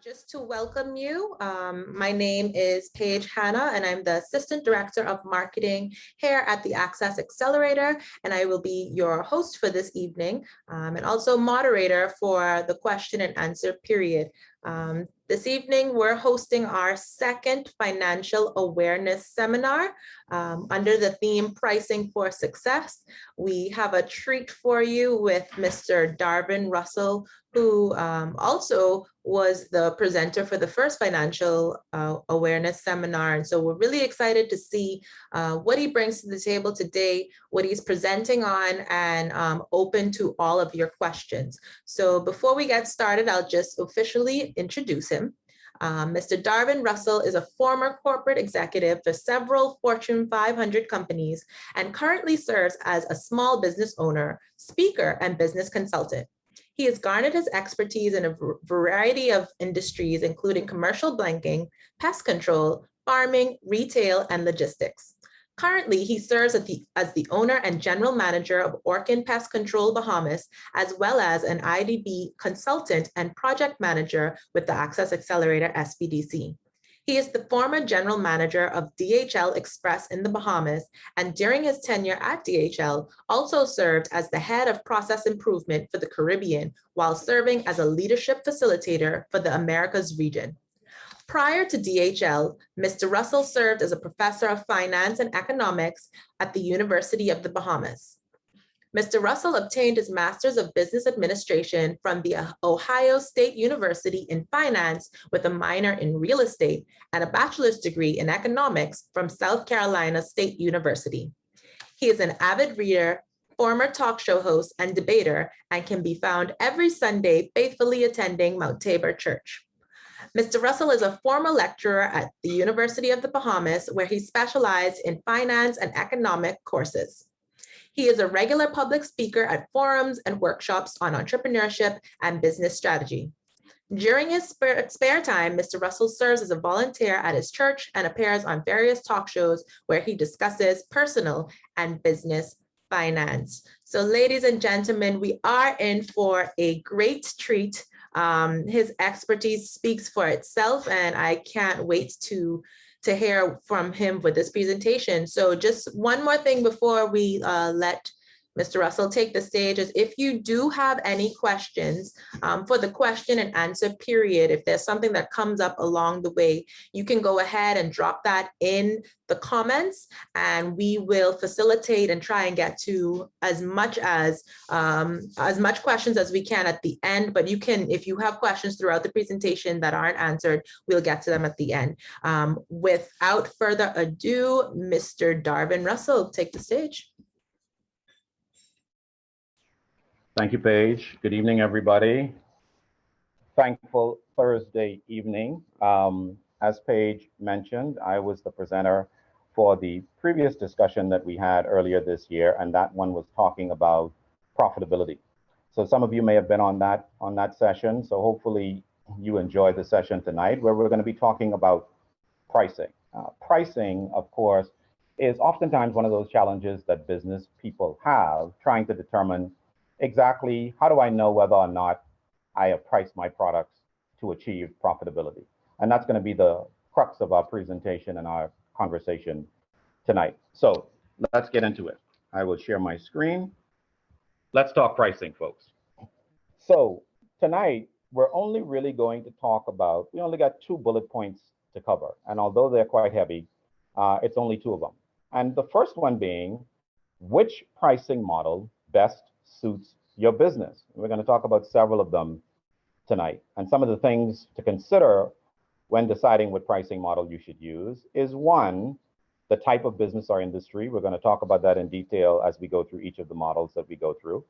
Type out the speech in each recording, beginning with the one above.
Just to welcome you, my name is Paige Hanna, and I'm the Assistant Director of Marketing here at the Access Accelerator, and I will be your host for this evening, and also moderator for the question and answer period. This evening, we're hosting our second financial awareness seminar under the theme Pricing for Success. We have a treat for you with Mr. Darvin Russell, who also was the presenter for the first financial awareness seminar. And so we're really excited to see what he brings to the table today, what he's presenting on, and open to all of your questions. So before we get started, I'll just officially introduce him. Mr. Darvin Russell is a former corporate executive for several Fortune 500 companies and currently serves as a small business owner, speaker, and business consultant. He has garnered his expertise in a variety of industries, including commercial banking, pest control, farming, retail, and logistics. Currently, he serves as the owner and general manager of Orkin Pest Control Bahamas, as well as an IDB consultant and project manager with the Access Accelerator SBDC. He is the former general manager of DHL Express in the Bahamas, and during his tenure at DHL, also served as the head of process improvement for the Caribbean, while serving as a leadership facilitator for the Americas region. Prior to DHL, Mr. Russell served as a professor of finance and economics at the University of the Bahamas. Mr. Russell obtained his Master's of Business Administration from the Ohio State University in Finance with a minor in real estate and a bachelor's degree in economics from South Carolina State University. He is an avid reader, former talk show host, and debater, and can be found every Sunday faithfully attending Mount Tabor Church. Mr. Russell is a former lecturer at the University of the Bahamas, where he specialized in finance and economic courses. He is a regular public speaker at forums and workshops on entrepreneurship and business strategy. During his spare time, Mr. Russell serves as a volunteer at his church and appears on various talk shows where he discusses personal and business finance. So ladies and gentlemen, we are in for a great treat. His expertise speaks for itself, and I can't wait to hear from him with this presentation. So just one more thing before we let Mr. Russell take the stage is if you do have any questions for the question and answer period, if there's something that comes up along the way, you can go ahead and drop that in the comments, and we will facilitate and try and get to as much questions as we can at the end. But you can, if you have questions throughout the presentation that aren't answered, we'll get to them at the end. Without further ado, Mr. Darvin Russell, take the stage. Thank you, Paige. Good evening, everybody. Thankful Thursday evening. As Paige mentioned, I was the presenter for the previous discussion that we had earlier this year, and that one was talking about profitability. So some of you may have been on that session, so hopefully you enjoy the session tonight, where we're going to be talking about pricing. Pricing, of course, is oftentimes one of those challenges that business people have, trying to determine exactly how do I know whether or not I have priced my products to achieve profitability. And that's going to be the crux of our presentation and our conversation tonight. So let's get into it. I will share my screen. Let's talk pricing, folks. So tonight, we're only really going to talk about, we only got 2 bullet points to cover. And although they're quite heavy, it's only 2 of them. And the first one being, which pricing model best suits your business? We're going to talk about several of them tonight. And some of the things to consider when deciding what pricing model you should use is, one, the type of business or industry. We're going to talk about that in detail as we go through each of the models that we go through.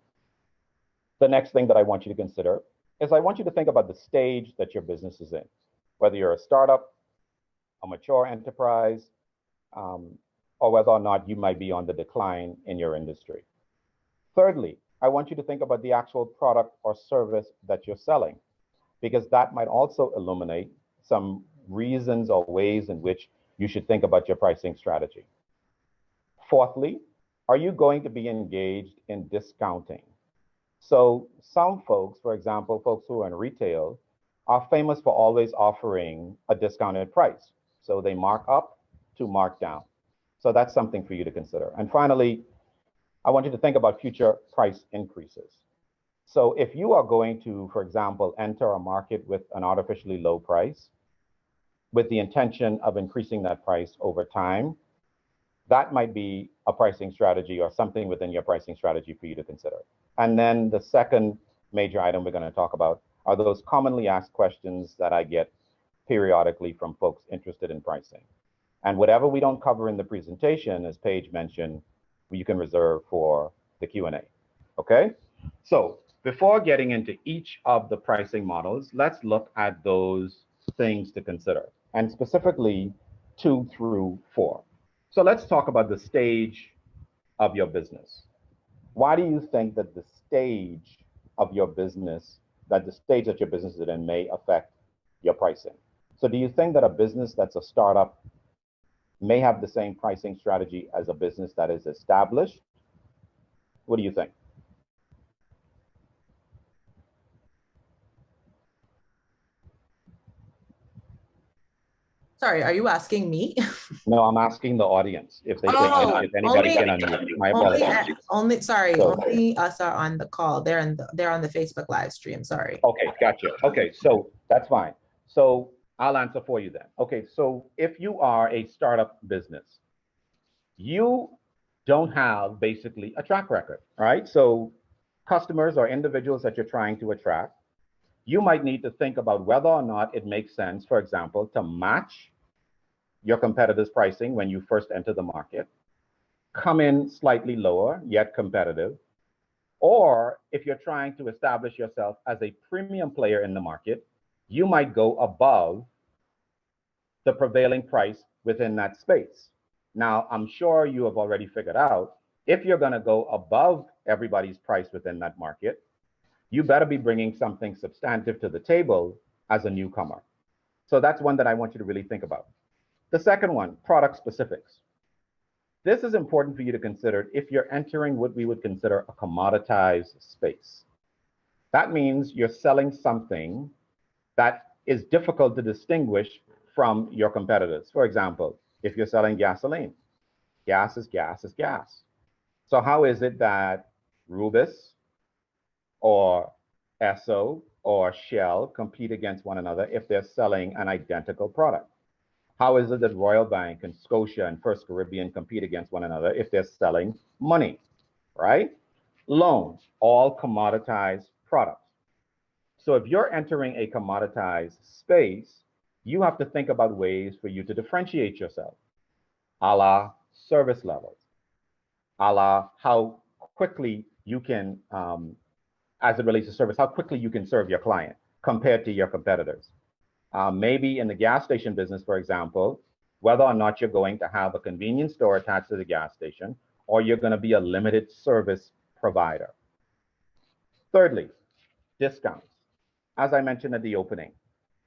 The next thing that I want you to consider is I want you to think about the stage that your business is in, whether you're a startup, a mature enterprise, or whether or not you might be on the decline in your industry. Thirdly, I want you to think about the actual product or service that you're selling, because that might also illuminate some reasons or ways in which you should think about your pricing strategy. Fourthly, are you going to be engaged in discounting? So some folks, for example, folks who are in retail, are famous for always offering a discounted price. So they mark up to mark down. So that's something for you to consider. And finally, I want you to think about future price increases. So if you are going to, for example, enter a market with an artificially low price with the intention of increasing that price over time, that might be a pricing strategy or something within your pricing strategy for you to consider. And then the second major item we're going to talk about are those commonly asked questions that I get periodically from folks interested in pricing. And whatever we don't cover in the presentation, as Paige mentioned, you can reserve for the Q&A. Okay? So before getting into each of the pricing models, let's look at those things to consider, and specifically 2 through 4. So let's talk about the stage of your business. Why do you think that the stage of your business, that the stage that your business is in may affect your pricing? So do you think that a business that's a startup may have the same pricing strategy as a business that is established? What do you think? Sorry, are you asking me? No, I'm asking the audience if they Oh, if anybody can unmute. My apologies. Only us are on the call. They're on the Facebook live stream. Sorry. Okay, gotcha. Okay, so that's fine. So I'll answer for you then. Okay, so if you are a startup business, you don't have basically a track record, right? So customers or individuals that you're trying to attract, you might need to think about whether or not it makes sense, for example, to match your competitors' pricing when you first enter the market, come in slightly lower, yet competitive, or if you're trying to establish yourself as a premium player in the market, you might go above the prevailing price within that space. Now, I'm sure you have already figured out, if you're going to go above everybody's price within that market, you better be bringing something substantive to the table as a newcomer. So that's one that I want you to really think about. The second one, product specifics. This is important for you to consider if you're entering what we would consider a commoditized space. That means you're selling something that is difficult to distinguish from your competitors. For example, if you're selling gasoline, gas is gas is gas. So how is it that Rubis or Esso or Shell compete against one another if they're selling an identical product? How is it that Royal Bank and Scotia and First Caribbean compete against one another if they're selling money, right? Loans, all commoditized products. So if you're entering a commoditized space, you have to think about ways for you to differentiate yourself, a la service levels, a la how quickly you can, as it relates to service, how quickly you can serve your client compared to your competitors. Maybe in the gas station business, for example, whether or not you're going to have a convenience store attached to the gas station, or you're going to be a limited service provider. Thirdly, discounts. As I mentioned at the opening,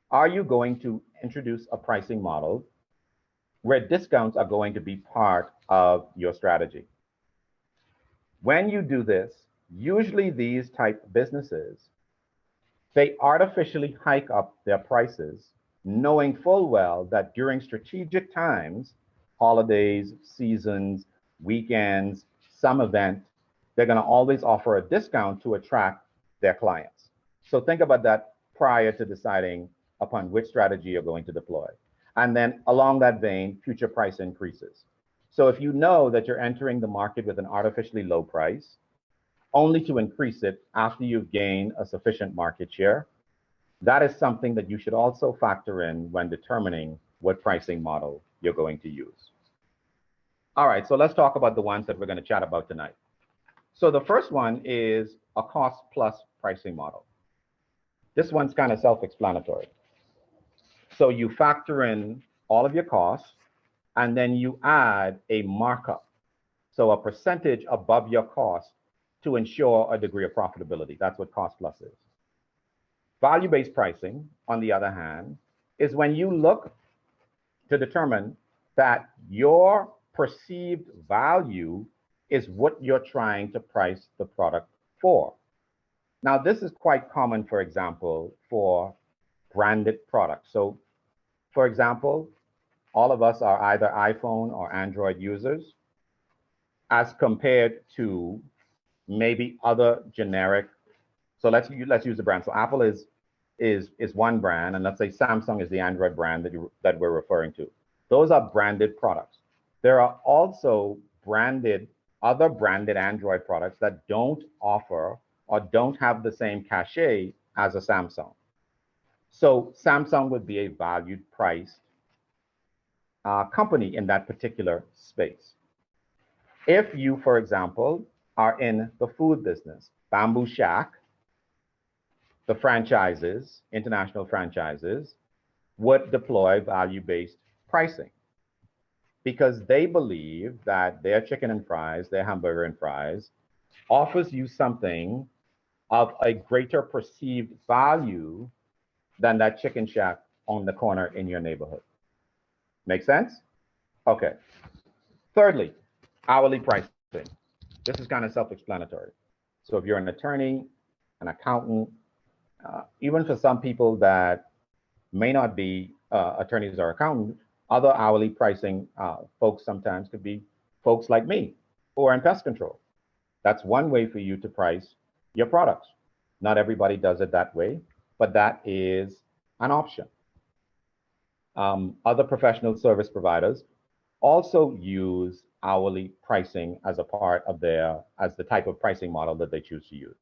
are you going to introduce a pricing model where discounts are going to be part of your strategy? When you do this, usually these type businesses, they artificially hike up their prices, knowing full well that during strategic times, holidays, seasons, weekends, some event, they're going to always offer a discount to attract their clients. So think about that prior to deciding upon which strategy you're going to deploy. And then along that vein, future price increases. So if you know that you're entering the market with an artificially low price, only to increase it after you've gained a sufficient market share, that is something that you should also factor in when determining what pricing model you're going to use. All right, so let's talk about the ones that we're going to chat about tonight. So the first one is a cost plus pricing model. This one's kind of self-explanatory. So you factor in all of your costs, and then you add a markup, so a percentage above your cost to ensure a degree of profitability. That's what cost plus is. Value-based pricing, on the other hand, is when you look to determine that your perceived value is what you're trying to price the product for. Now, this is quite common, for example, for branded products. So, for example, all of us are either iPhone or Android users, as compared to maybe other generic. So let's use the brand. So Apple is one brand, and let's say Samsung is the Android brand that we're referring to. Those are branded products. There are also other branded Android products that don't offer or don't have the same cachet as a Samsung. So Samsung would be a valued priced company in that particular space. If you, for example, are in the food business, Bamboo Shack, the franchises, international franchises, would deploy value-based pricing because they believe that their chicken and fries, their hamburger and fries, offers you something of a greater perceived value than that chicken shack on the corner in your neighborhood. Make sense? Okay. Thirdly, hourly pricing. This is kind of self-explanatory. So if you're an attorney, an accountant, even for some people that may not be attorneys or accountants, other hourly pricing folks sometimes could be folks like me who are in pest control. That's one way for you to price your products. Not everybody does it that way, but that is an option. Other professional service providers also use hourly pricing as a part of as the type of pricing model that they choose to use.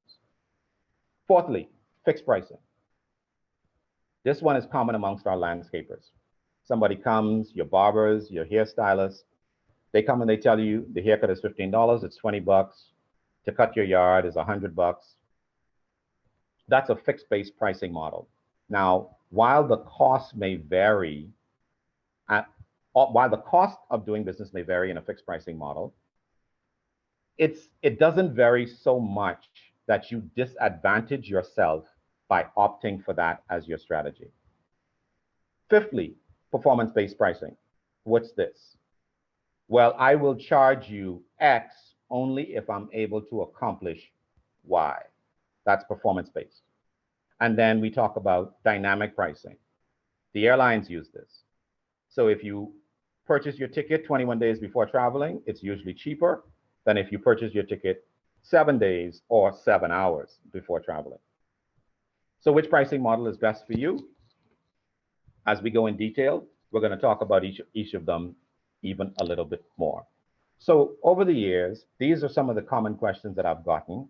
Fourthly, fixed pricing. This one is common amongst our landscapers. Somebody comes, your barbers, your hairstylists, they come and they tell you the haircut is $15, it's $20. To cut your yard is $100. That's a fixed-based pricing model. Now, while the cost may vary, while the cost of doing business may vary in a fixed pricing model, it doesn't vary so much that you disadvantage yourself by opting for that as your strategy. Fifthly, performance-based pricing. What's this? Well, I will charge you X only if I'm able to accomplish Y. That's performance-based. And then we talk about dynamic pricing. The airlines use this. So if you purchase your ticket 21 days before traveling, it's usually cheaper than if you purchase your ticket 7 days or 7 hours before traveling. So which pricing model is best for you? As we go in detail, we're going to talk about each of them even a little bit more. So over the years, these are some of the common questions that I've gotten.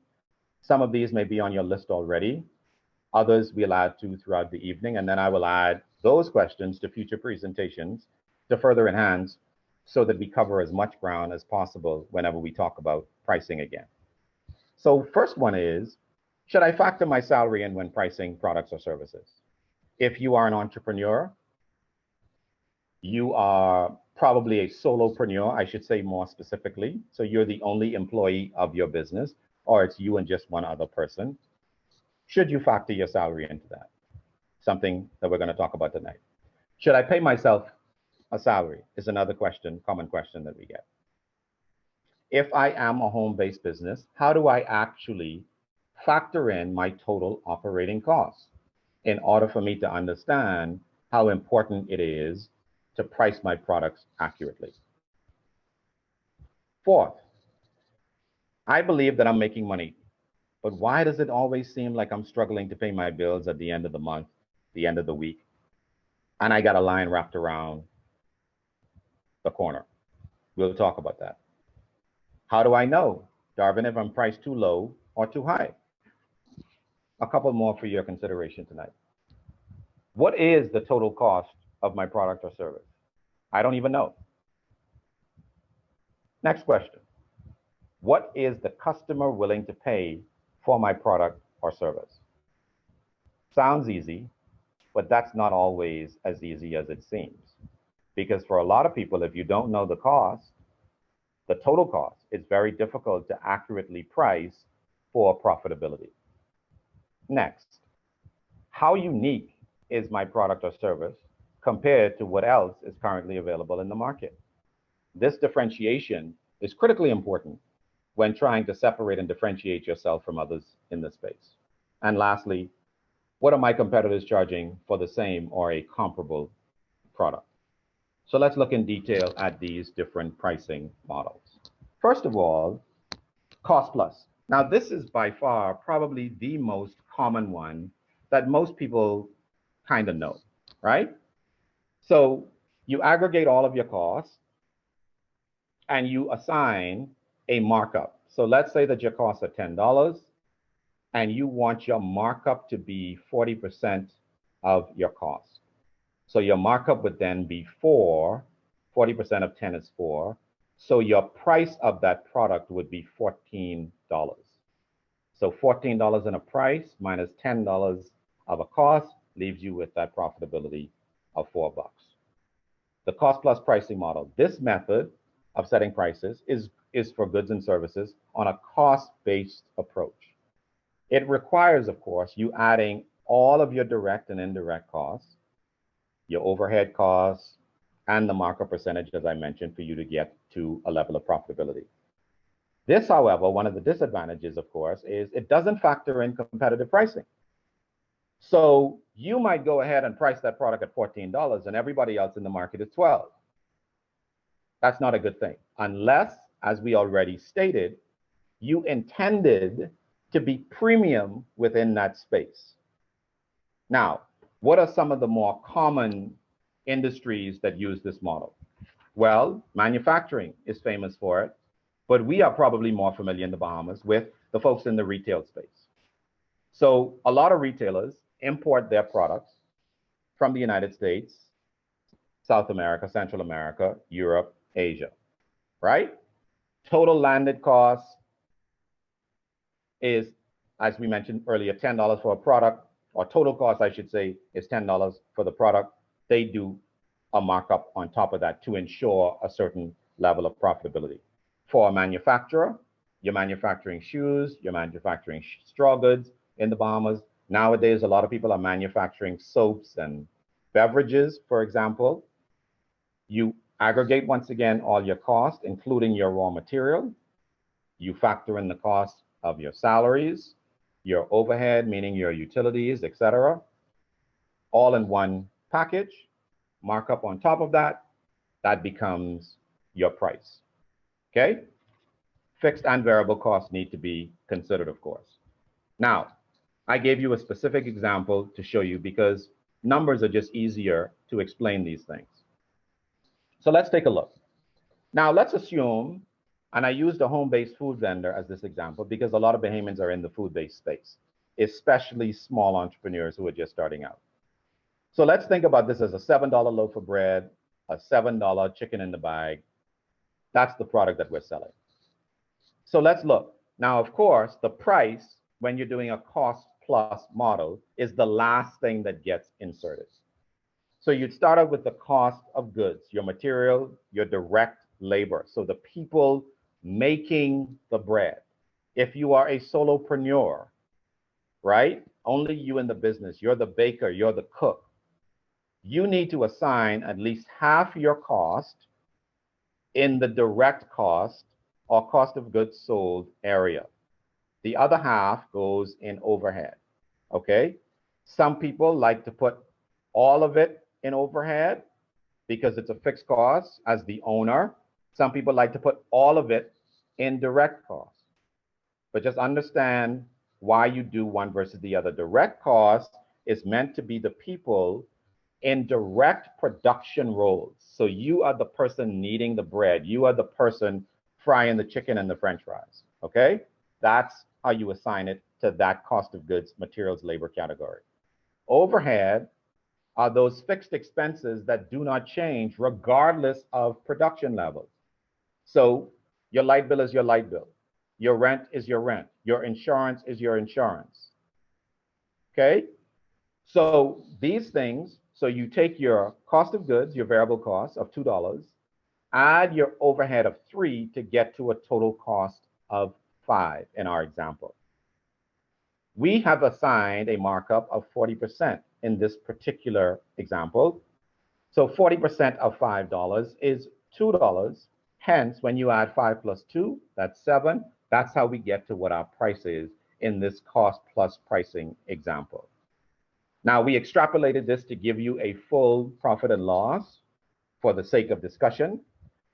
Some of these may be on your list already. Others we'll add to throughout the evening, and then I will add those questions to future presentations to further enhance so that we cover as much ground as possible whenever we talk about pricing again. So first one is, should I factor my salary in when pricing products or services? If you are an entrepreneur, you are probably a solopreneur, I should say more specifically. So you're the only employee of your business, or it's you and just one other person. Should you factor your salary into that? Something that we're going to talk about tonight. Should I pay myself a salary is another question, common question that we get. If I am a home-based business, how do I actually factor in my total operating costs in order for me to understand how important it is to price my products accurately? Fourth, I believe that I'm making money, but why does it always seem like I'm struggling to pay my bills at the end of the month, the end of the week, and I got a line wrapped around the corner? We'll talk about that. How do I know, Darvin, if I'm priced too low or too high? A couple more for your consideration tonight. What is the total cost of my product or service? I don't even know. Next question. What is the customer willing to pay for my product or service? Sounds easy, but that's not always as easy as it seems. Because for a lot of people, if you don't know the cost, the total cost, it's very difficult to accurately price for profitability. Next, how unique is my product or service compared to what else is currently available in the market? This differentiation is critically important when trying to separate and differentiate yourself from others in the space. And lastly, what are my competitors charging for the same or a comparable product? So let's look in detail at these different pricing models. First of all, cost plus. Now, this is by far probably the most common one that most people kind of know, right? So you aggregate all of your costs and you assign a markup. So let's say that your costs are $10 and you want your markup to be 40% of your cost. So your markup would then be 4, 40% of 10 is 4. So your price of that product would be $14. So $14 in a price minus $10 of a cost leaves you with that profitability of $4. The cost plus pricing model. This method of setting prices is for goods and services on a cost-based approach. It requires, of course, you adding all of your direct and indirect costs, your overhead costs, and the markup percentage, as I mentioned, for you to get to a level of profitability. This, however, one of the disadvantages, of course, is it doesn't factor in competitive pricing. So you might go ahead and price that product at $14 and everybody else in the market is $12. That's not a good thing, unless, as we already stated, you intended to be premium within that space. Now, what are some of the more common industries that use this model? Well, manufacturing is famous for it, but we are probably more familiar in the Bahamas with the folks in the retail space. So a lot of retailers import their products from the United States, South America, Central America, Europe, Asia, right? Total landed cost is, as we mentioned earlier, $10 for a product, or total cost, I should say, is $10 for the product. They do a markup on top of that to ensure a certain level of profitability. For a manufacturer, you're manufacturing shoes, you're manufacturing straw goods in the Bahamas. Nowadays, a lot of people are manufacturing soaps and beverages, for example. You aggregate, once again, all your costs, including your raw material. You factor in the cost of your salaries, your overhead, meaning your utilities, etc., all in one package. Markup on top of that, that becomes your price. Okay? Fixed and variable costs need to be considered, of course. Now, I gave you a specific example to show you because numbers are just easier to explain these things. So let's take a look. Now, let's assume, and I used a home-based food vendor as this example because a lot of Bahamians are in the food-based space, especially small entrepreneurs who are just starting out. So let's think about this as a $7 loaf of bread, a $7 chicken in the bag. That's the product that we're selling. So let's look. Now, of course, the price, when you're doing a cost plus model, is the last thing that gets inserted. So you'd start out with the cost of goods, your material, your direct labor. So the people making the bread. If you are a solopreneur, right? Only you in the business, you're the baker, you're the cook. You need to assign at least half your cost in the direct cost or cost of goods sold area. The other half goes in overhead, okay? Some people like to put all of it in overhead because it's a fixed cost as the owner. Some people like to put all of it in direct cost. But just understand why you do one versus the other. Direct cost is meant to be the people in direct production roles. So you are the person kneading the bread. You are the person frying the chicken and the French fries, okay? That's how you assign it to that cost of goods, materials, labor category. Overhead are those fixed expenses that do not change regardless of production levels. So your light bill is your light bill. Your rent is your rent. Your insurance is your insurance, okay? So these things, so you take your cost of goods, your variable cost of $2, add your overhead of $3 to get to a total cost of $5 in our example. We have assigned a markup of 40% in this particular example. So 40% of $5 is $2. Hence, when you add 5 plus 2, that's 7. That's how we get to what our price is in this cost plus pricing example. Now, we extrapolated this to give you a full profit and loss for the sake of discussion.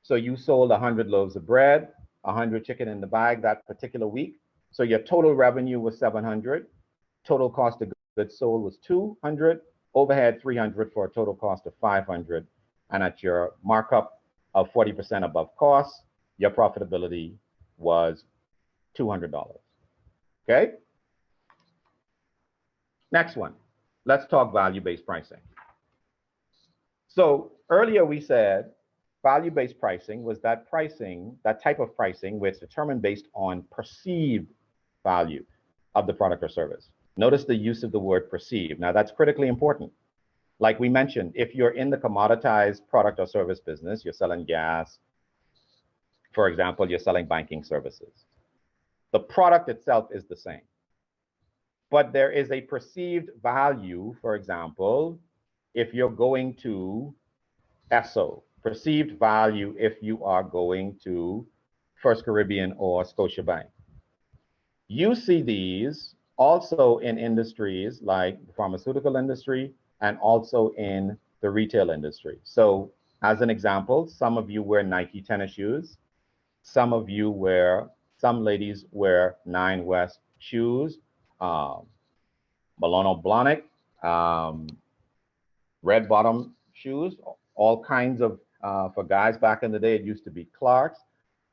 So you sold 100 loaves of bread, 100 chicken in the bag that particular week. So your total revenue was 700. Total cost of goods sold was 200. Overhead 300 for a total cost of 500. And at your markup of 40% above cost, your profitability was $200. Okay? Next one. Let's talk value-based pricing. So earlier we said value-based pricing was that type of pricing where it's determined based on perceived value of the product or service. Notice the use of the word perceived. Now that's critically important. Like we mentioned, if you're in the commoditized product or service business, you're selling gas, for example, you're selling banking services. The product itself is the same, but there is a perceived value. For example, if you're going to Esso, perceived value if you are going to First Caribbean or Scotiabank. You see these also in industries like the pharmaceutical industry and also in the retail industry. So as an example, some of you wear Nike tennis shoes. Some ladies wear Nine West shoes, Malone Blahnik, red bottom shoes, all kinds of, for guys back in the day, it used to be Clarks.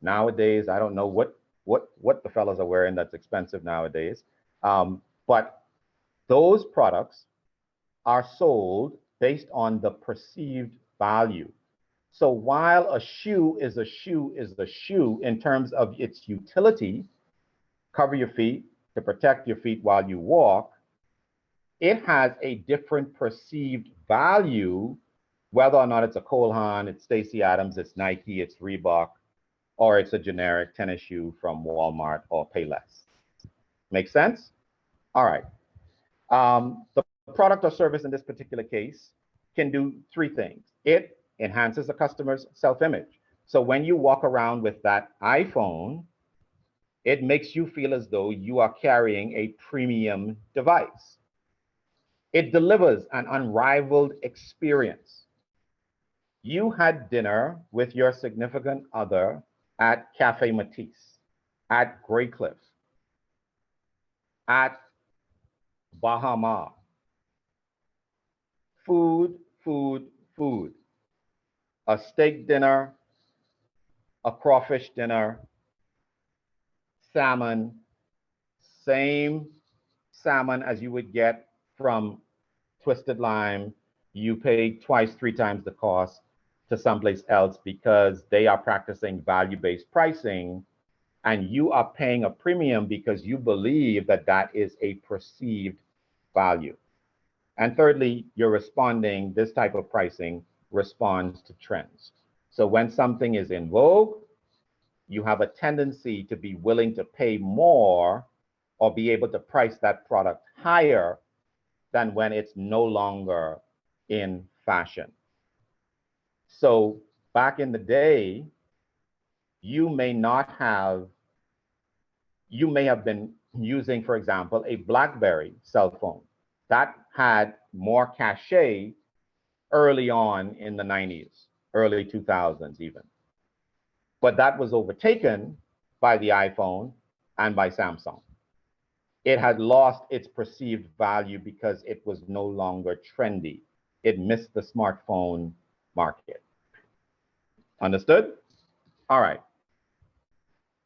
Nowadays, I don't know what the fellas are wearing that's expensive nowadays. But those products are sold based on the perceived value. So while a shoe is a shoe is a shoe in terms of its utility, cover your feet to protect your feet while you walk, it has a different perceived value, whether or not it's a Cole Haan, it's Stacey Adams, it's Nike, it's Reebok, or it's a generic tennis shoe from Walmart or Payless. Make sense? All right. The product or service in this particular case can do three things. It enhances the customer's self-image. So when you walk around with that iPhone, it makes you feel as though you are carrying a premium device. It delivers an unrivaled experience. You had dinner with your significant other at Cafe Matisse, at Grey Cliff, at Bahama. Food, food, food. A steak dinner, a crawfish dinner, salmon, same salmon as you would get from Twisted Lime. You pay twice, three times the cost to someplace else because they are practicing value-based pricing, and you are paying a premium because you believe that that is a perceived value. And thirdly, you're responding, this type of pricing responds to trends. So when something is in vogue, you have a tendency to be willing to pay more or be able to price that product higher than when it's no longer in fashion. So back in the day, you may have been using, for example, a BlackBerry cell phone. That had more cachet early on in the 90s, early 2000s even. But that was overtaken by the iPhone and by Samsung. It had lost its perceived value because it was no longer trendy. It missed the smartphone market. Understood? All right.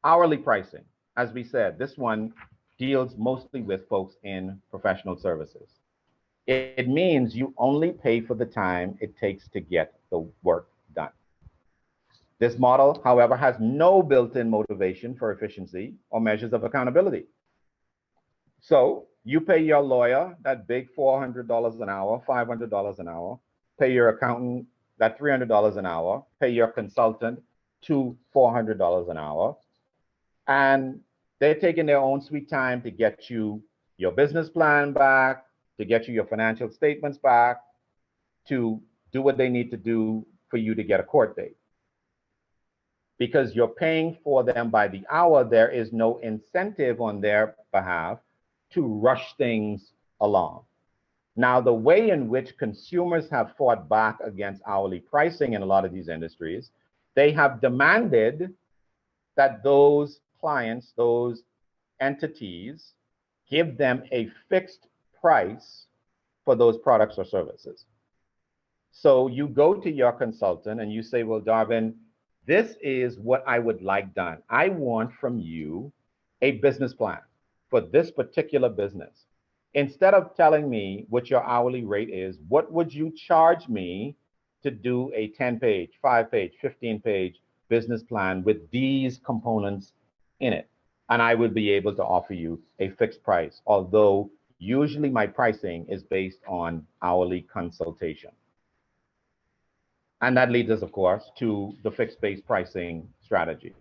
Hourly pricing. As we said, this one deals mostly with folks in professional services. It means you only pay for the time it takes to get the work done. This model, however, has no built-in motivation for efficiency or measures of accountability. So you pay your lawyer that big $400 an hour, $500 an hour, pay your accountant that $300 an hour, pay your consultant $400 an hour, and they're taking their own sweet time to get you your business plan back, to get you your financial statements back, to do what they need to do for you to get a court date. Because you're paying for them by the hour, there is no incentive on their behalf to rush things along. Now, the way in which consumers have fought back against hourly pricing in a lot of these industries, they have demanded that those clients, those entities, give them a fixed price for those products or services. So you go to your consultant and you say, well, Darvin, this is what I would like done. I want from you a business plan for this particular business. Instead of telling me what your hourly rate is, what would you charge me to do a 10-page, 5-page, 15-page business plan with these components in it? And I would be able to offer you a fixed price, although usually my pricing is based on hourly consultation. And that leads us, of course, to the fixed-based pricing strategy.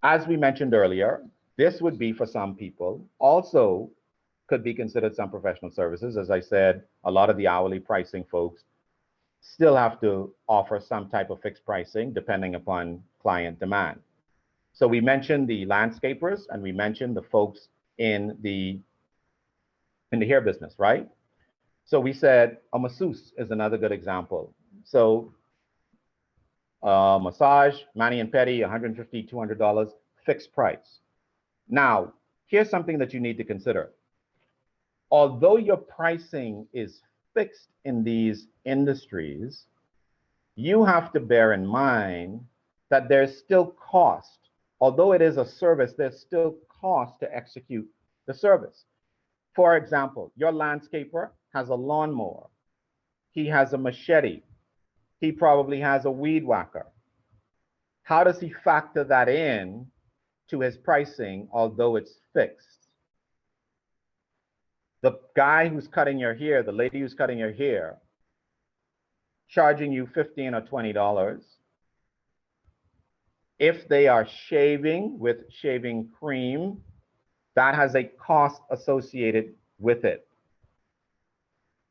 As we mentioned earlier, this would be for some people. Also could be considered some professional services. As I said, a lot of the hourly pricing folks still have to offer some type of fixed pricing depending upon client demand. So we mentioned the landscapers and we mentioned the folks in the hair business, right? So we said a masseuse is another good example. So massage, mani and pedi, $150, $200, fixed price. Now, here's something that you need to consider. Although your pricing is fixed in these industries, you have to bear in mind that there's still cost. Although it is a service, there's still cost to execute the service. For example, your landscaper has a lawnmower. He has a machete. He probably has a weed whacker. How does he factor that in to his pricing, although it's fixed? The guy who's cutting your hair, the lady who's cutting your hair, charging you $15 or $20. If they are shaving with shaving cream, that has a cost associated with it.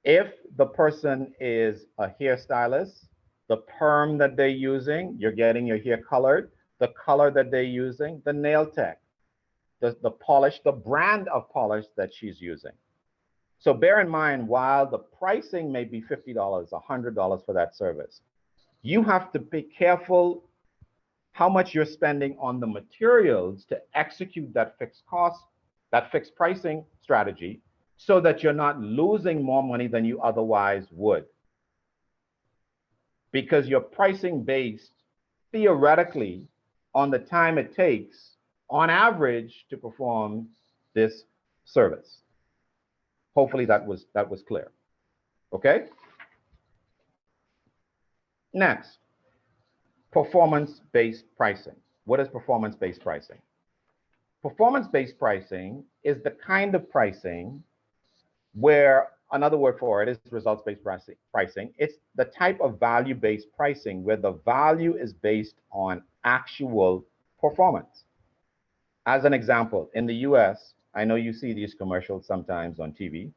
If the person is a hairstylist, the perm that they're using, you're getting your hair colored, the color that they're using, the nail tech, the polish, the brand of polish that she's using. So bear in mind, while the pricing may be $50, $100 for that service, you have to be careful how much you're spending on the materials to execute that fixed cost, that fixed pricing strategy, so that you're not losing more money than you otherwise would. Because you're pricing based theoretically on the time it takes on average to perform this service. Hopefully that was clear. Okay? Next, performance-based pricing. What is performance-based pricing? Performance-based pricing is the kind of pricing where, another word for it is results-based pricing. It's the type of value-based pricing where the value is based on actual performance. As an example, in the US, I know you see these commercials sometimes on TV.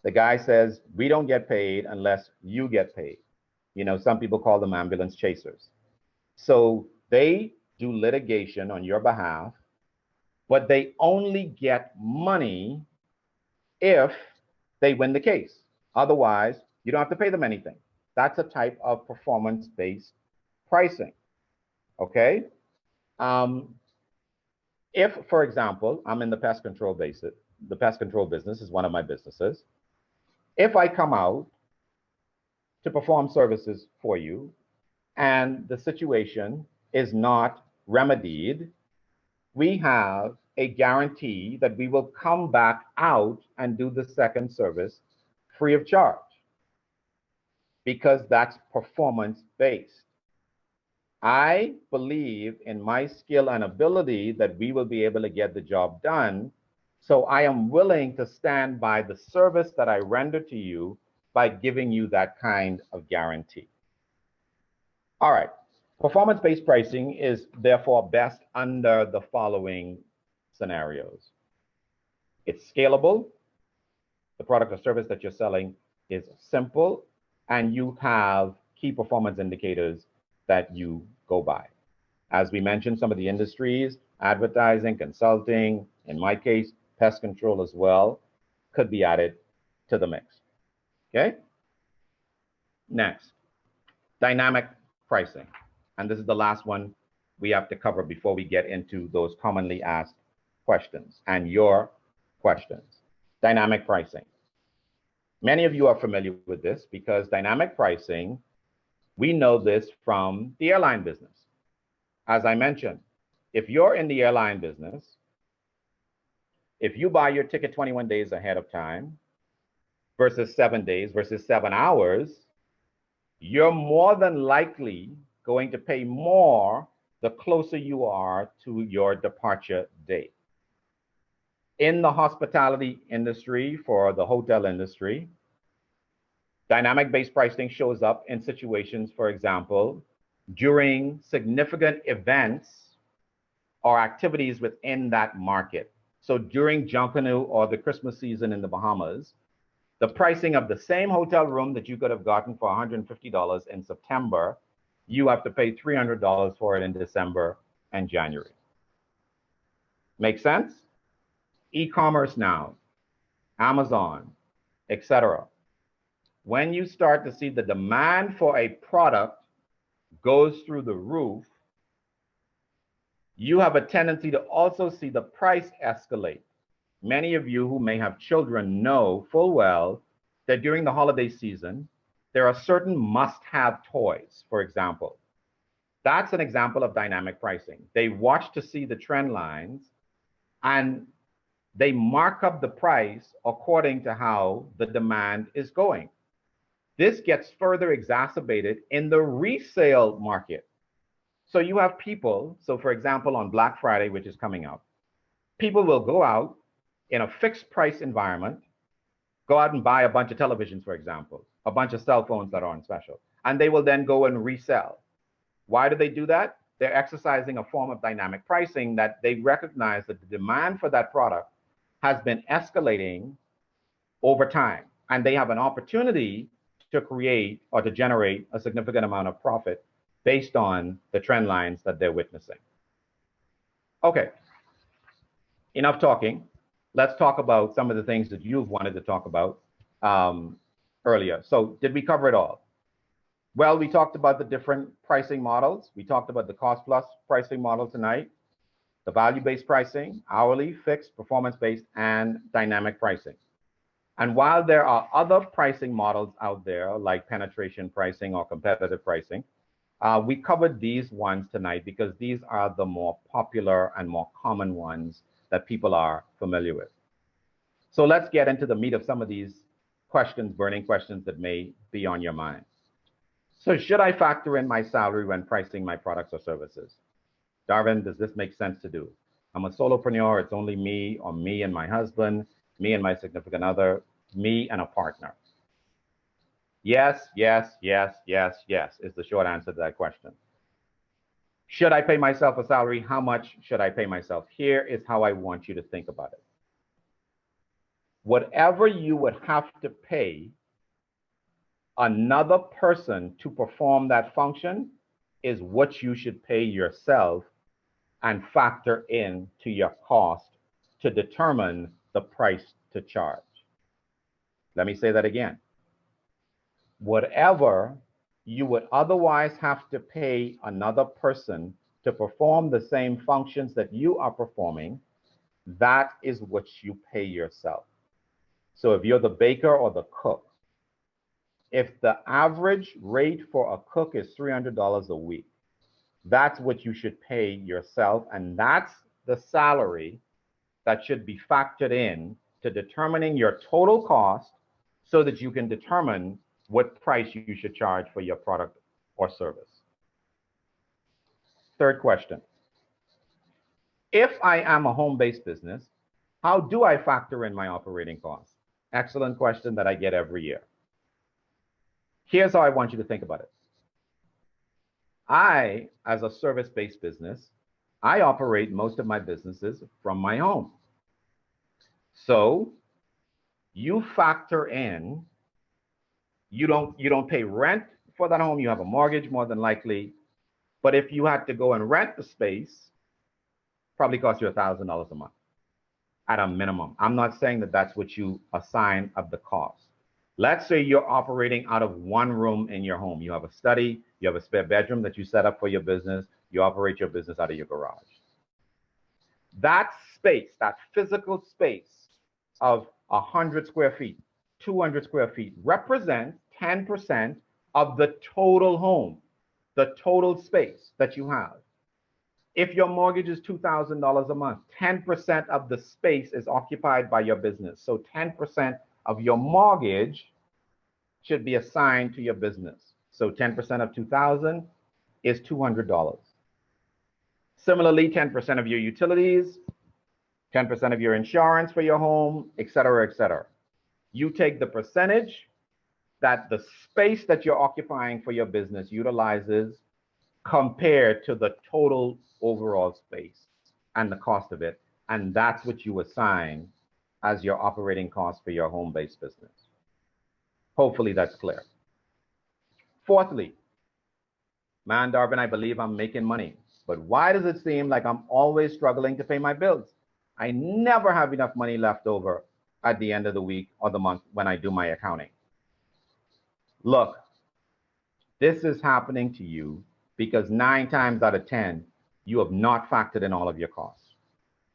The guy says, we don't get paid unless you get paid. You know, some people call them ambulance chasers. So they do litigation on your behalf, but they only get money if they win the case. Otherwise, you don't have to pay them anything. That's a type of performance-based pricing, okay? If, for example, I'm in the pest control business, the pest control business is one of my businesses. If I come out to perform services for you and the situation is not remedied, we have a guarantee that we will come back out and do the second service free of charge, because that's performance-based. I believe in my skill and ability that we will be able to get the job done. So I am willing to stand by the service that I render to you by giving you that kind of guarantee. All right. Performance-based pricing is therefore best under the following scenarios. It's scalable. The product or service that you're selling is simple, and you have key performance indicators that you go by. As we mentioned, some of the industries, advertising, consulting, in my case, pest control as well, could be added to the mix. Okay? Next, dynamic pricing. And this is the last one we have to cover before we get into those commonly asked questions and your questions. Dynamic pricing. Many of you are familiar with this because dynamic pricing, we know this from the airline business. As I mentioned, if you're in the airline business, if you buy your ticket 21 days ahead of time versus 7 days versus 7 hours, you're more than likely going to pay more the closer you are to your departure date. In the hospitality industry, for the hotel industry, dynamic-based pricing shows up in situations, for example, during significant events or activities within that market. So during Junkanoo or the Christmas season in the Bahamas, the pricing of the same hotel room that you could have gotten for $150 in September, you have to pay $300 for it in December and January. Make sense? E-commerce now, Amazon, etc. When you start to see the demand for a product goes through the roof, you have a tendency to also see the price escalate. Many of you who may have children know full well that during the holiday season, there are certain must-have toys, for example. That's an example of dynamic pricing. They watch to see the trend lines and they mark up the price according to how the demand is going. This gets further exacerbated in the resale market. So you have people, so for example, on Black Friday, which is coming up, people will go out in a fixed price environment, go out and buy a bunch of televisions, for example, a bunch of cell phones that are on special, and they will then go and resell. Why do they do that? They're exercising a form of dynamic pricing that they recognize that the demand for that product has been escalating over time, and they have an opportunity to create or to generate a significant amount of profit based on the trend lines that they're witnessing. Okay, enough talking. Let's talk about some of the things that you've wanted to talk about earlier. So did we cover it all? Well, we talked about the different pricing models. We talked about the cost plus pricing model tonight, the value-based pricing, hourly, fixed, performance-based, and dynamic pricing. And while there are other pricing models out there, like penetration pricing or competitive pricing, we covered these ones tonight because these are the more popular and more common ones that people are familiar with. So let's get into the meat of some of these questions, burning questions that may be on your mind. So should I factor in my salary when pricing my products or services? Darvin, does this make sense to do? I'm a solopreneur. It's only me or me and my husband, me and my significant other, me and a partner. Yes, yes, yes, yes, yes is the short answer to that question. Should I pay myself a salary? How much should I pay myself? Here is how I want you to think about it. Whatever you would have to pay another person to perform that function is what you should pay yourself and factor in to your cost to determine the price to charge. Let me say that again. Whatever you would otherwise have to pay another person to perform the same functions that you are performing, that is what you pay yourself. So if you're the baker or the cook, if the average rate for a cook is $300 a week, that's what you should pay yourself, and that's the salary that should be factored in to determining your total cost so that you can determine what price you should charge for your product or service. Third question. If I am a home-based business, how do I factor in my operating costs? Excellent question that I get every year. Here's how I want you to think about it. I, as a service-based business, I operate most of my businesses from my home. So you factor in, you don't pay rent for that home. You have a mortgage more than likely. But if you had to go and rent the space, probably cost you $1,000 a month. at a minimum. I'm not saying that that's what you assign of the cost. Let's say you're operating out of one room in your home. You have a study, you have a spare bedroom that you set up for your business, you operate your business out of your garage. That space, that physical space of 100 square feet, 200 square feet represents 10% of the total home, the total space that you have. If your mortgage is $2,000 a month, 10% of the space is occupied by your business. So 10% of your mortgage should be assigned to your business. So 10% of 2,000 is $200. Similarly, 10% of your utilities, 10% of your insurance for your home, et cetera, et cetera. You take the percentage that the space that you're occupying for your business utilizes compared to the total overall space and the cost of it. And that's what you assign as your operating cost for your home-based business. Hopefully that's clear. Fourthly, man, Darvin, I believe I'm making money, but why does it seem like I'm always struggling to pay my bills? I never have enough money left over at the end of the week or the month when I do my accounting. Look, this is happening to you because 9 times out of 10, you have not factored in all of your costs.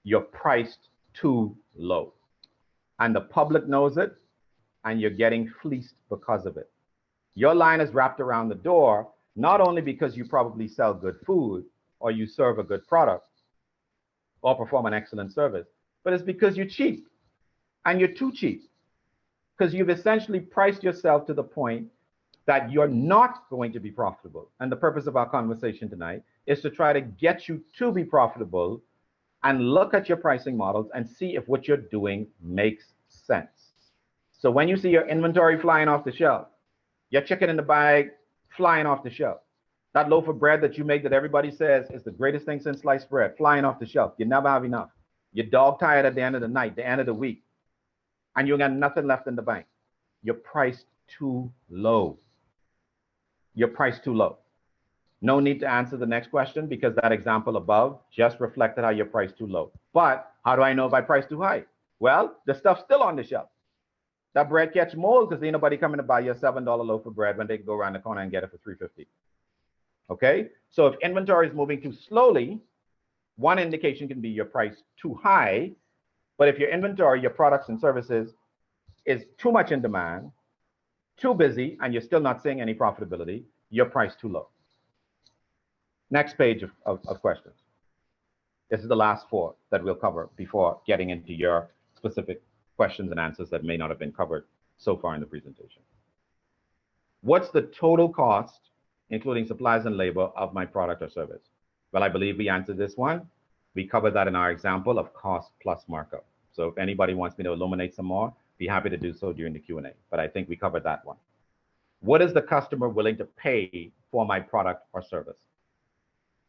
You're priced too low. And the public knows it, and you're getting fleeced because of it. Your line is wrapped around the door, not only because you probably sell good food or you serve a good product or perform an excellent service, but it's because you're cheap, and you're too cheap, because you've essentially priced yourself to the point that you're not going to be profitable. And the purpose of our conversation tonight is to try to get you to be profitable and look at your pricing models and see if what you're doing makes sense. So when you see your inventory flying off the shelf, your chicken in the bag flying off the shelf, that loaf of bread that you make that everybody says is the greatest thing since sliced bread flying off the shelf, you never have enough. You're dog tired at the end of the night, the end of the week, and you got nothing left in the bank. You're priced too low. You're priced too low. No need to answer the next question because that example above just reflected how you're priced too low. But how do I know if I price too high? Well, the stuff's still on the shelf. That bread catch mold because ain't nobody coming to buy you a $7 loaf of bread when they can go around the corner and get it for $3.50. Okay? So if inventory is moving too slowly, one indication can be your price too high. But if your inventory, your products and services is too much in demand, too busy, and you're still not seeing any profitability, you're priced too low. Next page of questions. This is the last 4 that we'll cover before getting into your specific questions and answers that may not have been covered so far in the presentation. What's the total cost, including supplies and labor, of my product or service? Well, I believe we answered this one. We covered that in our example of cost plus markup. So if anybody wants me to illuminate some more, be happy to do so during the Q&A, but I think we covered that one. What is the customer willing to pay for my product or service?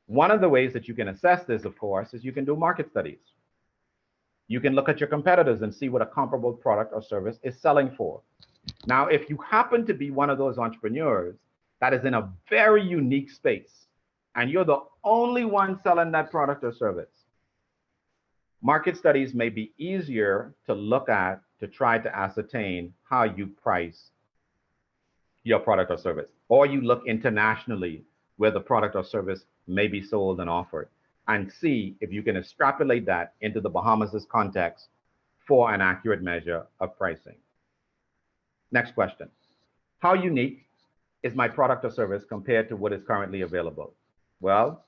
One of the ways that you can assess this, of course, is you can do market studies. You can look at your competitors and see what a comparable product or service is selling for. Now, if you happen to be one of those entrepreneurs that is in a very unique space, and you're the only one selling that product or service, market studies may be easier to look at to try to ascertain how you price your product or service. Or you look internationally where the product or service may be sold and offered and see if you can extrapolate that into the Bahamas' context for an accurate measure of pricing. Next question. How unique is my product or service compared to what is currently available? Well,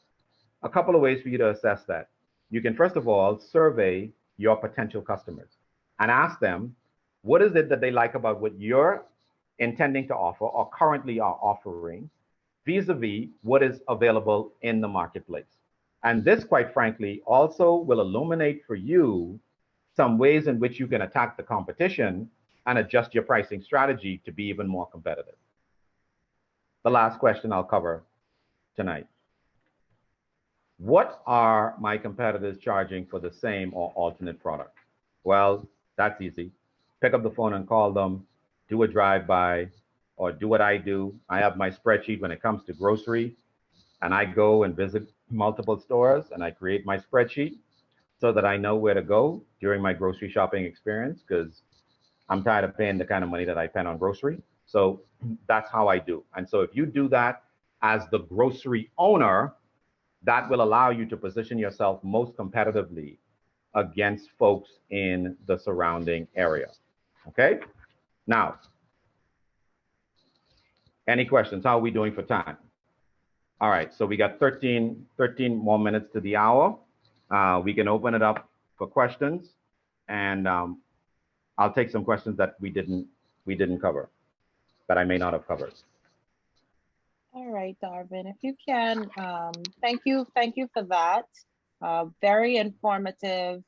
a couple of ways for you to assess that. You can, first of all, survey your potential customers and ask them, what is it that they like about what you're intending to offer or currently are offering vis-a-vis what is available in the marketplace? And this, quite frankly, also will illuminate for you some ways in which you can attack the competition and adjust your pricing strategy to be even more competitive. The last question I'll cover tonight. What are my competitors charging for the same or alternate product? Well, that's easy. Pick up the phone and call them, do a drive-by, or do what I do. I have my spreadsheet when it comes to grocery, and I go and visit multiple stores, and I create my spreadsheet. so that I know where to go during my grocery shopping experience, because I'm tired of paying the kind of money that I spend on grocery. So that's how I do. And so if you do that as the grocery owner, that will allow you to position yourself most competitively against folks in the surrounding area. Okay? Now, any questions? How are we doing for time? All right, so we got 13 more minutes to the hour. We can open it up for questions, and I'll take some questions that we didn't cover, that I may not have covered. All right, Darvin, if you can, thank you for that. Very informative,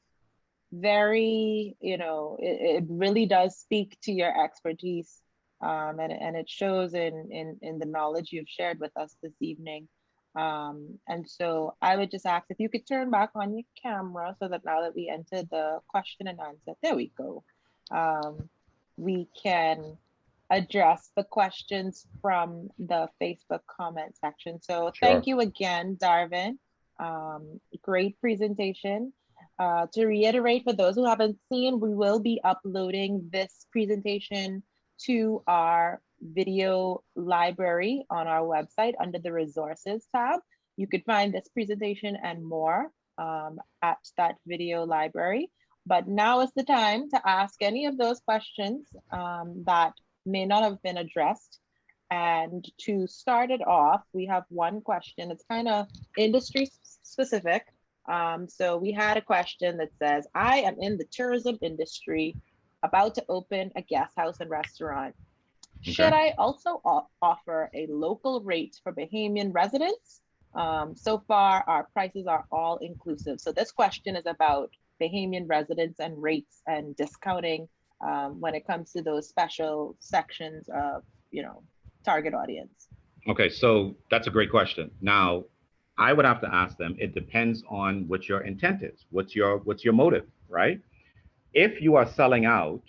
very, it really does speak to your expertise, and it shows in the knowledge you've shared with us this evening. And so I would just ask if you could turn back on your camera so that now that we entered the question and answer, there we go. We can address the questions from the Facebook comment section. So thank you again, Darvin. Great presentation. To reiterate, for those who haven't seen, we will be uploading this presentation to our video library on our website under the resources tab. You could find this presentation and more at that video library. But now is the time to ask any of those questions that may not have been addressed. And to start it off, we have one question. It's kind of industry specific. So we had a question that says, I am in the tourism industry, about to open a guest house and restaurant. Okay. Should I also offer a local rate for Bahamian residents? So far, our prices are all inclusive. So this question is about Bahamian residents and rates and discounting when it comes to those special sections of, target audience. Okay, so that's a great question. Now, I would have to ask them, it depends on what your intent is. What's your motive, right? If you are selling out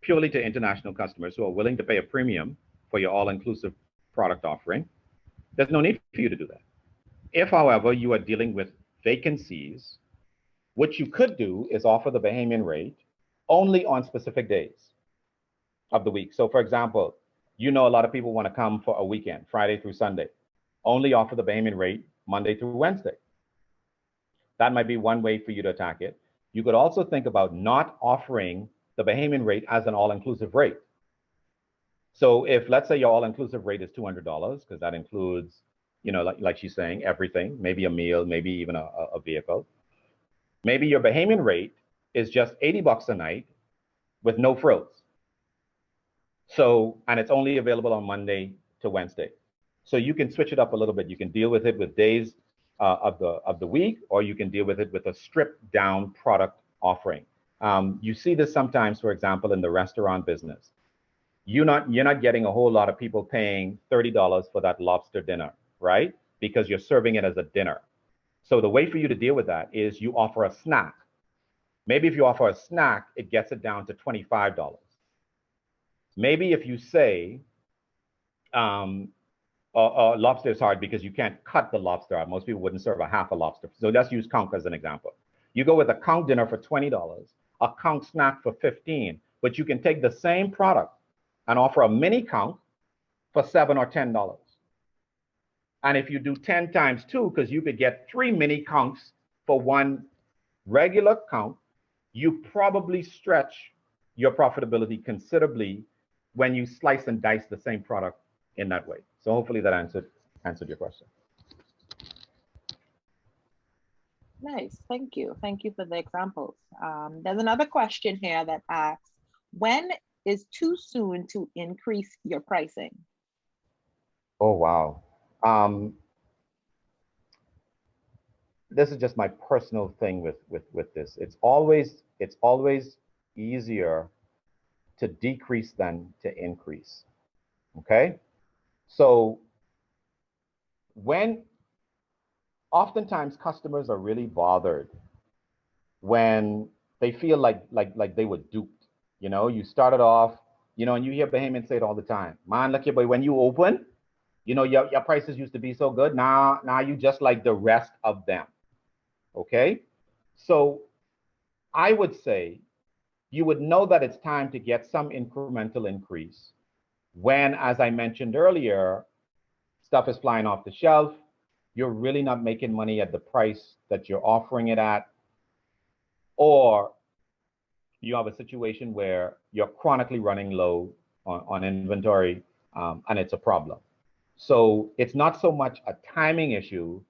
purely to international customers who are willing to pay a premium for your all-inclusive product offering, there's no need for you to do that. If, however, you are dealing with vacancies, what you could do is offer the Bahamian rate only on specific days of the week. So for example, a lot of people want to come for a weekend, Friday through Sunday. Only offer the Bahamian rate Monday through Wednesday. That might be one way for you to attack it. You could also think about not offering the Bahamian rate as an all-inclusive rate. So if, let's say, your all-inclusive rate is $200, because that includes, like she's saying, everything, maybe a meal, maybe even a vehicle. Maybe your Bahamian rate is just $80 a night with no frills. So, and it's only available on Monday to Wednesday. So you can switch it up a little bit. You can deal with it with days of the week, or you can deal with it with a stripped down product offering. You see this sometimes, for example, in the restaurant business. You're not getting a whole lot of people paying $30 for that lobster dinner, right? Because you're serving it as a dinner. So the way for you to deal with that is you offer a snack. Maybe if you offer a snack, it gets it down to $25. Maybe if you say, lobster is hard because you can't cut the lobster out. Most people wouldn't serve a half a lobster. So let's use conch as an example. You go with a conch dinner for $20, a conch snack for $15, but you can take the same product and offer a mini conch for $7 or $10. And if you do 10 times 2, because you could get 3 mini conchs for one regular conch, you probably stretch your profitability considerably when you slice and dice the same product in that way. So hopefully that answered your question. Nice, thank you. Thank you for the examples. There's another question here that asks, when is too soon to increase your pricing? Oh, wow. This is just my personal thing with this. It's always easier to decrease than to increase. Okay? So oftentimes customers are really bothered when they feel like they were duped. You started off, and you hear Bahamians say it all the time. Man, look here, boy, when you open, your prices used to be so good. Now you just like the rest of them. Okay? So I would say you would know that it's time to get some incremental increase when, as I mentioned earlier, stuff is flying off the shelf. You're really not making money at the price that you're offering it at, or you have a situation where you're chronically running low on inventory, and it's a problem. So it's not so much a timing issue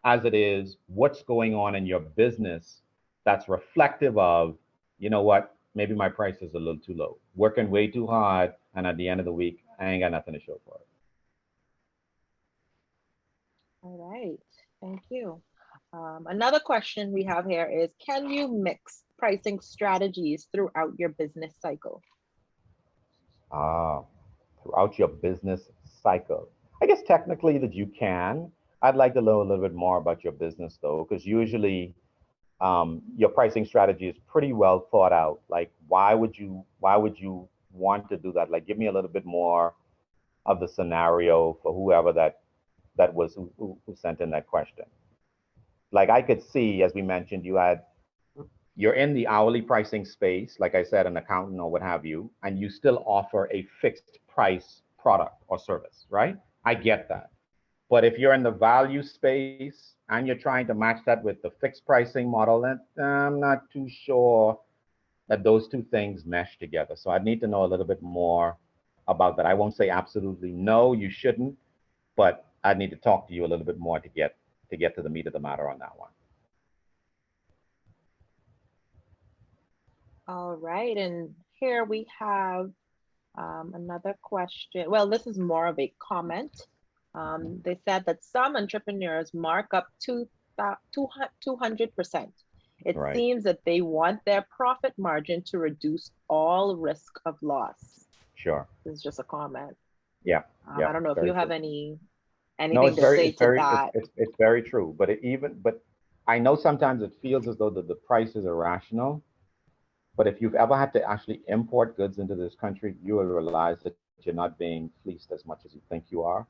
as it is what's going on in your business that's reflective of, you know what, maybe my price is a little too low, working way too hard, and at the end of the week, I ain't got nothing to show for it. All right, thank you. Another question we have here is, can you mix pricing strategies throughout your business cycle? Throughout your business cycle. I guess technically that you can. I'd like to know a little bit more about your business though, because usually your pricing strategy is pretty well thought out. Like, why would you want to do that? Like, give me a little bit more of the scenario for whoever that was who sent in that question. Like, I could see, as we mentioned, you're in the hourly pricing space, like I said, an accountant or what have you, and you still offer a fixed price product or service, right? I get that. But if you're in the value space and you're trying to match that with the fixed pricing model, then I'm not too sure that those two things mesh together. So I'd need to know a little bit more about that. I won't say absolutely no, you shouldn't, but I'd need to talk to you a little bit more to get to the meat of the matter on that one. All right, and here we have another question. Well, this is more of a comment. They said that some entrepreneurs mark up 200%. It Right. seems that they want their profit margin to reduce all risk of loss. Sure. This is just a comment. Yeah. I don't know if you have true. anything No, to say to that. it's very true. But but I know sometimes it feels as though the price is irrational. But if you've ever had to actually import goods into this country, you will realize that you're not being fleeced as much as you think you are,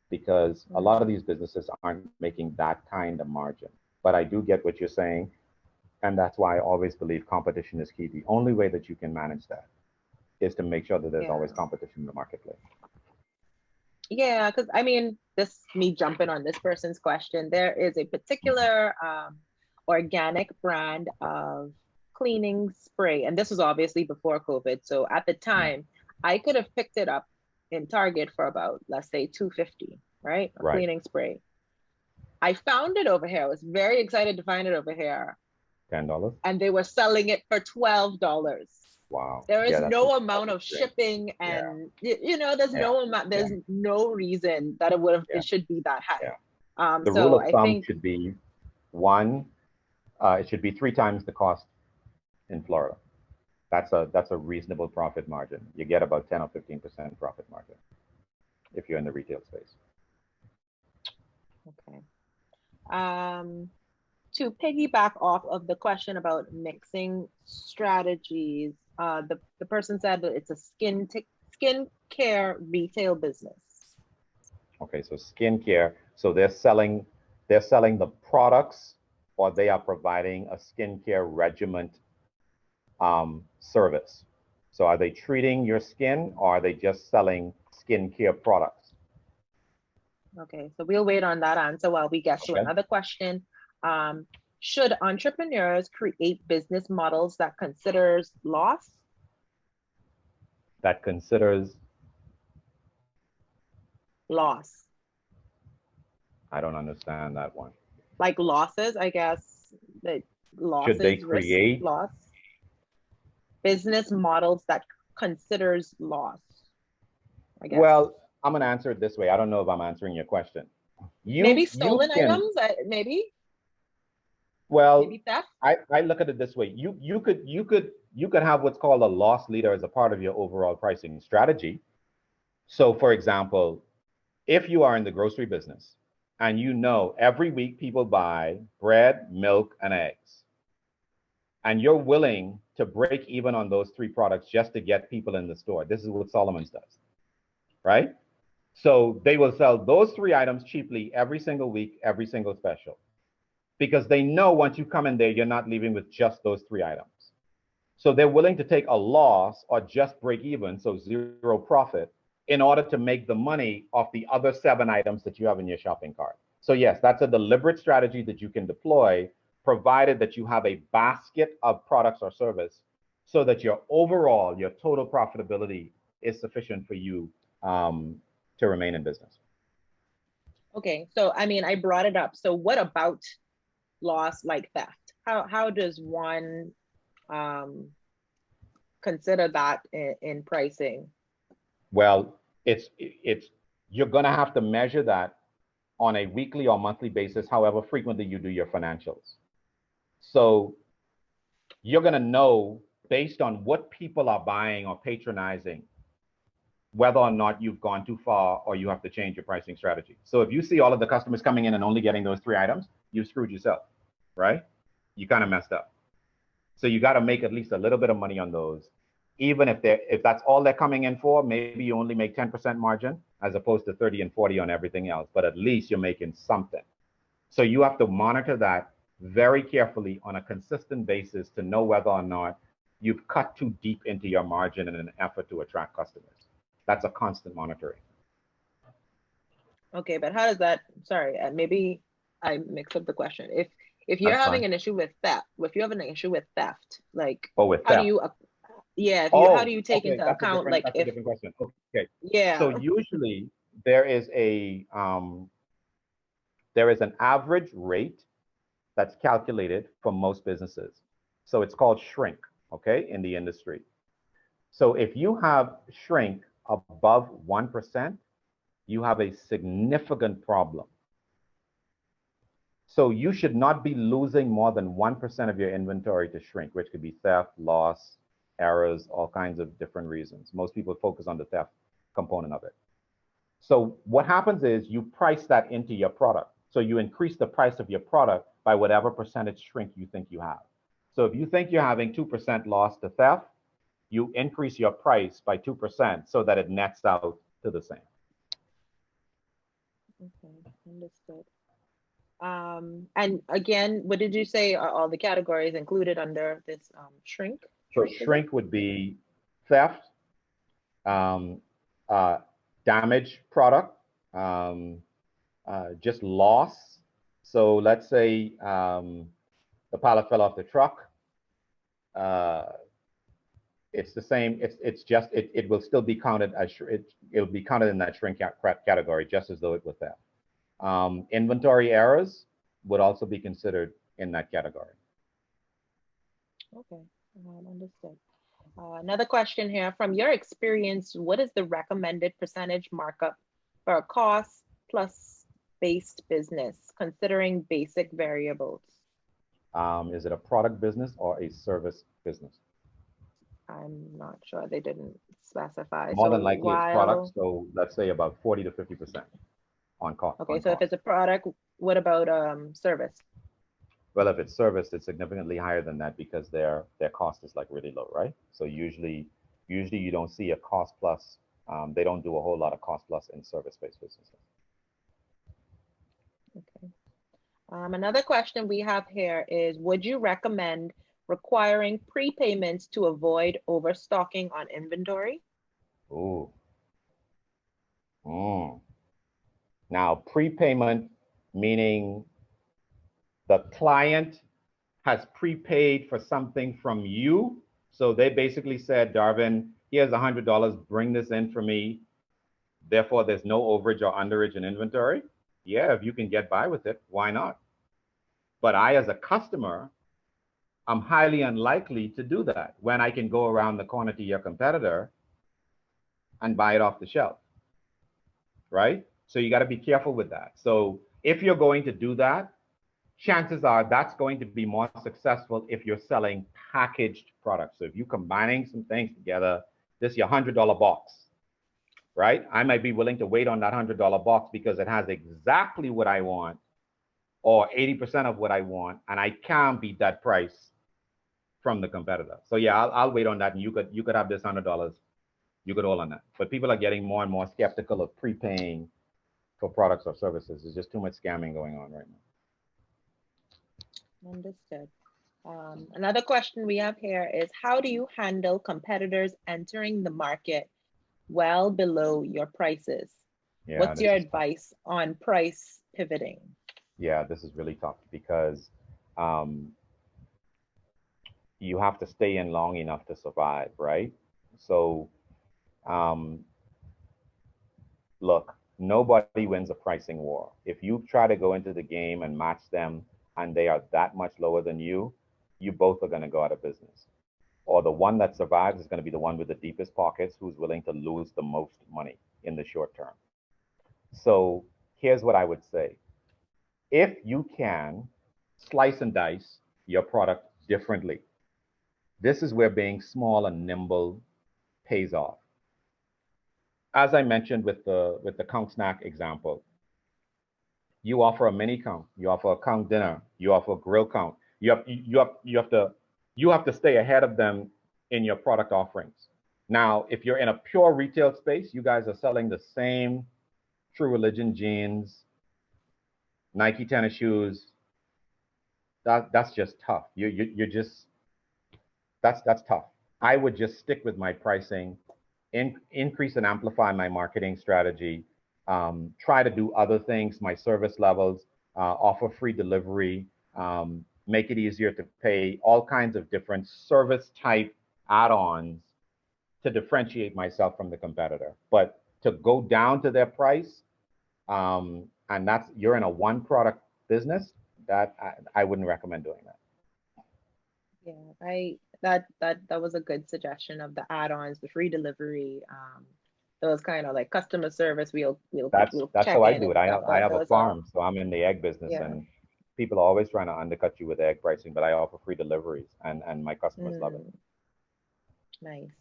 because a lot of these businesses aren't making that kind of margin. But I do get what you're saying. And that's why I always believe competition is key. The only way that you can manage that is to make sure that there's always competition in the marketplace. Yeah, because I mean, me jumping on this person's question, there is a particular organic brand of cleaning spray, and this was obviously before COVID. So at the time, I could have picked it up in Target for about, let's say, $2.50, right? A cleaning spray. I found it over here. I was very excited to find it over here. $10. And they were selling it for $12. Wow. There is no amount of shipping, and there's no amount. There's no reason that it should be that high. The so rule of thumb I think should be it should be 3 times the cost in Florida. That's a reasonable profit margin. You get about 10 or 15% profit margin if you're in the retail space. Okay. To piggyback off of the question about mixing strategies, the person said that it's a skincare retail business. Okay, so skincare. So they're selling the products, or they are providing a skincare regimen service. So are they treating your skin, or are they just selling skincare products? Okay, so we'll wait on that answer while we get to another question. Should entrepreneurs create business models that considers loss? That considers loss. I don't understand that one. Like losses, I guess. That losses, should they create loss? Business models that considers loss, I guess. Well, I'm going to answer it this way. I don't know if I'm answering your question. Maybe stolen items, maybe. Well, maybe theft? I look at it this way. You could have what's called a loss leader as a part of your overall pricing strategy. So, for example, if you are in the grocery business and every week people buy bread, milk, and eggs, and you're willing to break even on those 3 products just to get people in the store. This is what Solomon's does, right? So they will sell those 3 items cheaply every single week, every single special. because they know once you come in there, you're not leaving with just those 3 items. So they're willing to take a loss or just break even, so 0 profit, in order to make the money off the other 7 items that you have in your shopping cart. So yes, that's a deliberate strategy that you can deploy, provided that you have a basket of products or service, so that your overall, your total profitability is sufficient for you to remain in business. Okay, so I mean, I brought it up. So what about loss like theft? How does one consider that in pricing? Well, you're gonna have to measure that on a weekly or monthly basis, however frequently you do your financials. So you're gonna know based on what people are buying or patronizing, whether or not you've gone too far or you have to change your pricing strategy. So if you see all of the customers coming in and only getting those 3 items, you've screwed yourself, right? You kind of messed up. So you got to make at least a little bit of money on those. Even if that's all they're coming in for, maybe you only make 10% margin as opposed to 30 and 40 on everything else, but at least you're making something. So you have to monitor that very carefully on a consistent basis to know whether or not you've cut too deep into your margin in an effort to attract customers. That's a constant monitoring. Okay, but how does that, sorry, maybe I mixed up the question. If you're having an issue with theft, like how do you, how do you take into account, like that's a different question. Okay. Yeah. So usually there is an average rate that's calculated for most businesses. So it's called shrink, okay, in the industry. So if you have shrink above 1%, you have a significant problem. So you should not be losing more than 1% of your inventory to shrink, which could be theft, loss, errors, all kinds of different reasons. Most people focus on the theft component of it. So what happens is you price that into your product. So you increase the price of your product by whatever percentage shrink you think you have. So if you think you're having 2% loss to theft, you increase your price by 2% so that it nets out to the same. Okay, understood. And again, what did you say are all the categories included under this shrink? So shrink would be theft, damaged product, just loss. So let's say the pallet fell off the truck. It's the same. It will still be counted as it'll be counted in that shrink category, just as though it was theft. Inventory errors would also be considered in that category. Okay, understood. Another question here. From your experience, what is the recommended percentage markup for a cost plus based business, considering basic variables? Is it a product business or a service business? I'm not sure. They didn't specify. More than likely it's product. So let's say about 40 to 50% on cost. Okay, so if it's a product, what about service? Well, if it's service, it's significantly higher than that because their cost is like really low, right? So usually you don't see a cost plus. They don't do a whole lot of cost plus in service-based businesses. Okay. Another question we have here is, would you recommend requiring prepayments to avoid overstocking on inventory? Ooh. Now, prepayment meaning the client has prepaid for something from you. So they basically said, Darvin, here's $100, bring this in for me. Therefore, there's no overage or underage in inventory. Yeah, if you can get by with it, why not? But I, as a customer, I'm highly unlikely to do that when I can go around the corner to your competitor and buy it off the shelf, right? So you got to be careful with that. So if you're going to do that, chances are that's going to be more successful if you're selling packaged products. So if you're combining some things together, this is your $100 box, right? I might be willing to wait on that $100 box because it has exactly what I want or 80% of what I want, and I can't beat that price from the competitor. So yeah, I'll wait on that, and you could have this $100. You could hold on that. But people are getting more and more skeptical of prepaying for products or services. There's just too much scamming going on right now. Understood. Another question we have here is, how do you handle competitors entering the market well below your prices? Yeah, What's this your is tough. advice on price pivoting? Yeah, this is really tough because um, you have to stay in long enough to survive, right? So, um, look, nobody wins a pricing war. If you try to go into the game and match them and they are that much lower than you both are going to go out of business. Or the one that survives is going to be the one with the deepest pockets who's willing to lose the most money in the short term. So here's what I would say. If you can slice and dice your product differently, this is where being small and nimble pays off. As I mentioned with the count snack example, you offer a mini count, you offer a count dinner, you offer a grill count. You have to stay ahead of them in your product offerings. Now, if you're in a pure retail space, you guys are selling the same True Religion jeans, Nike tennis shoes. That's just tough. You're just that's tough. I would just stick with my pricing, increase and amplify my marketing strategy, try to do other things, my service levels, offer free delivery, make it easier to pay, all kinds of different service type add-ons to differentiate myself from the competitor. But to go down to their price, and that's you're in a one product business, that I wouldn't recommend doing that. Yeah, that was a good suggestion of the add-ons, the free delivery, those kind of like customer service. We'll That's check how I in do and it. stuff. I have a Those are, farm, so I'm in the egg business, yeah. and people are always trying to undercut you with egg pricing, but I offer free deliveries, and my customers love it. Mm, nice.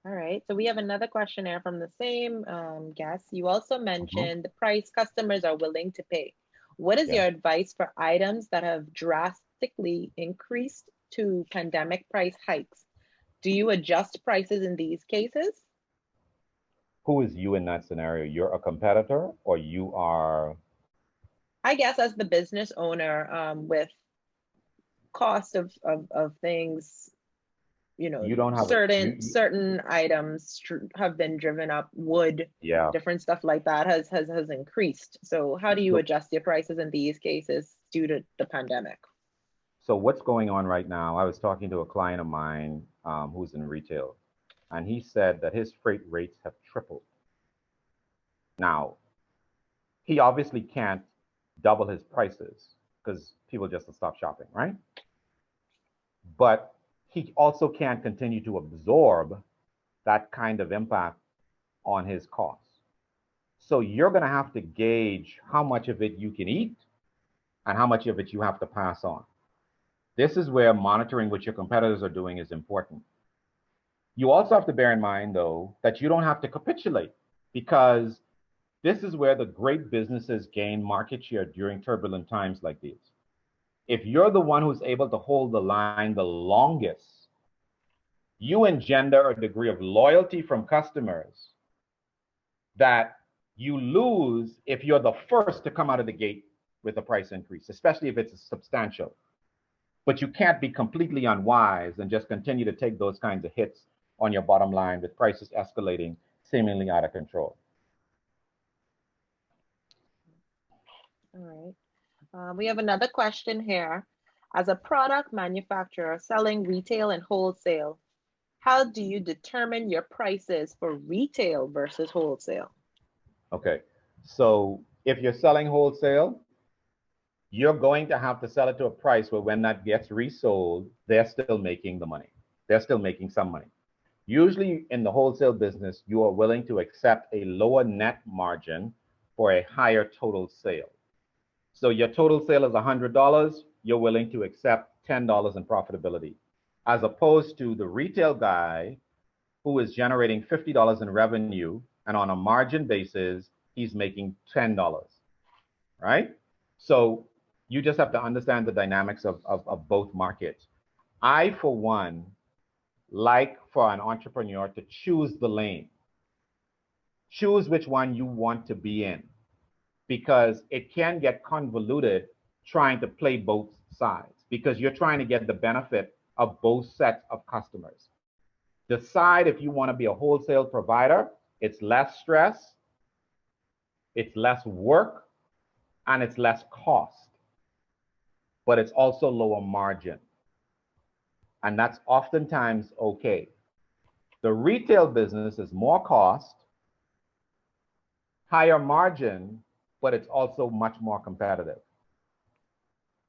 All right. So we have another questionnaire from the same guest. You also Mhm. mentioned the price customers are willing to pay. What is Yeah. your advice for items that have drastically increased to pandemic price hikes? Do you adjust prices in these cases? Who is you in that scenario? You're a competitor, or you are? I guess as the business owner, with cost of things, You don't have a certain items have been driven up. Wood, yeah. different stuff like that has increased. So how do you So adjust your prices in these cases due to the pandemic? so what's going on right now? I was talking to a client of mine who's in retail, and he said that his freight rates have tripled. Now, he obviously can't double his prices because people just stop shopping, right? But he also can't continue to absorb that kind of impact on his costs. So you're going to have to gauge how much of it you can eat and how much of it you have to pass on. This is where monitoring what your competitors are doing is important. You also have to bear in mind, though, that you don't have to capitulate, because this is where the great businesses gain market share during turbulent times like these. If you're the one who's able to hold the line the longest, you engender a degree of loyalty from customers that you lose if you're the first to come out of the gate with a price increase, especially if it's substantial. But you can't be completely unwise and just continue to take those kinds of hits on your bottom line with prices escalating seemingly out of control. All right. We have another question here. As a product manufacturer selling retail and wholesale, how do you determine your prices for retail versus wholesale? Okay, so if you're selling wholesale, you're going to have to sell it to a price where when that gets resold, they're still making the money. They're still making some money. Usually in the wholesale business, you are willing to accept a lower net margin for a higher total sale. So your total sale is $100, you're willing to accept $10 in profitability, as opposed to the retail guy who is generating $50 in revenue, and on a margin basis, he's making $10, right? So you just have to understand the dynamics of both markets. I, for one, like for an entrepreneur to choose the lane, choose which one you want to be in, because it can get convoluted trying to play both sides. because you're trying to get the benefit of both sets of customers. Decide if you want to be a wholesale provider. It's less stress, it's less work, and it's less cost, but it's also lower margin. And that's oftentimes okay. The retail business is more cost, higher margin, but it's also much more competitive.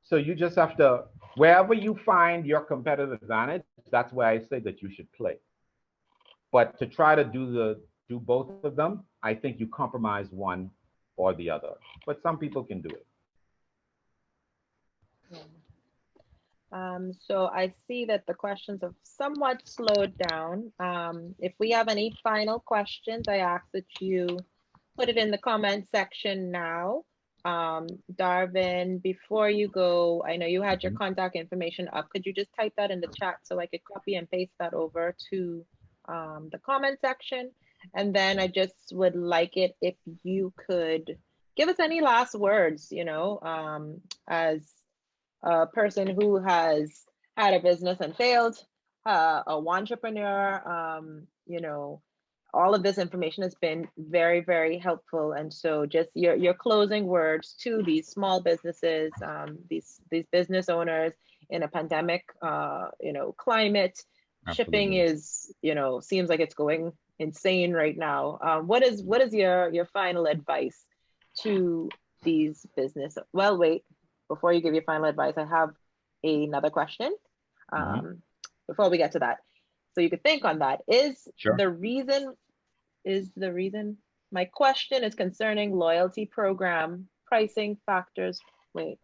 So you just have to, wherever you find your competitive advantage, that's where I say that you should play. But to try to do both of them, I think you compromise one or the other. But some people can do it. So I see that the questions have somewhat slowed down. If we have any final questions, I ask that you put it in the comment section now. Darvin, before you go, I know you had your contact information up. Could you just type that in the chat so I could copy and paste that over to the comment section? And then I just would like it if you could give us any last words, you know, as a person who has had a business and failed, a entrepreneur, you know, all of this information has been very, very helpful. And so just your closing words to these small businesses, these business owners in a pandemic, you know, climate. Absolutely. Shipping is, you know, seems like it's going insane right now. What is your final advice to these business? Well, wait, before you give your final advice, I have another question before we get to that. So you could think on that. Sure. The reason my question is concerning loyalty program pricing factors. Wait,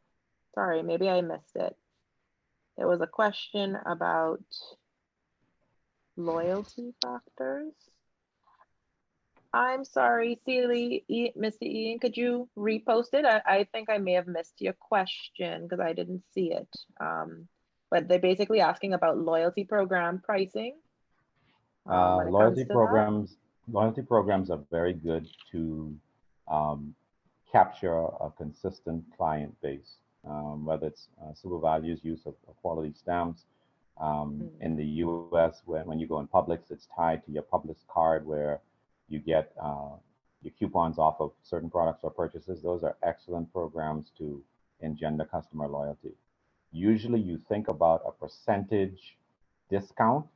sorry, maybe I missed it. There was a question about loyalty factors. I'm sorry, Celie, Mr. Ian, could you repost it? I think I may have missed your question because I didn't see it. But they're basically asking about loyalty program pricing. Loyalty programs are very good to capture a consistent client base, whether it's Super Value's use of quality stamps. In the US, when you go in Publix, it's tied to your Publix card where you get your coupons off of certain products or purchases. Those are excellent programs to engender customer loyalty. Usually you think about a percentage discount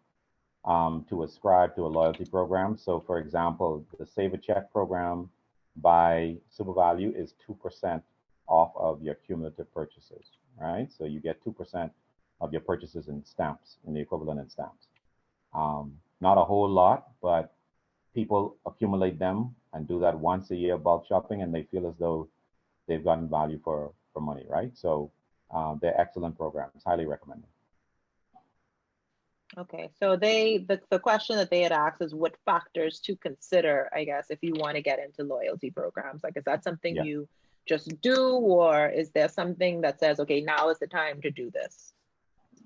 to ascribe to a loyalty program. So for example, the Save a Check program by Super Value is 2% off of your cumulative purchases, right? So you get 2% of your purchases in stamps, in the equivalent in stamps. Not a whole lot, but people accumulate them and do that once a year bulk shopping, and they feel as though they've gotten value for money, right? So they're excellent programs, highly recommended. Okay, so the question that they had asked is what factors to consider, I guess, if you want to get into loyalty programs. Like, is that something you just do, or is there something that says, okay, now is the time to do this?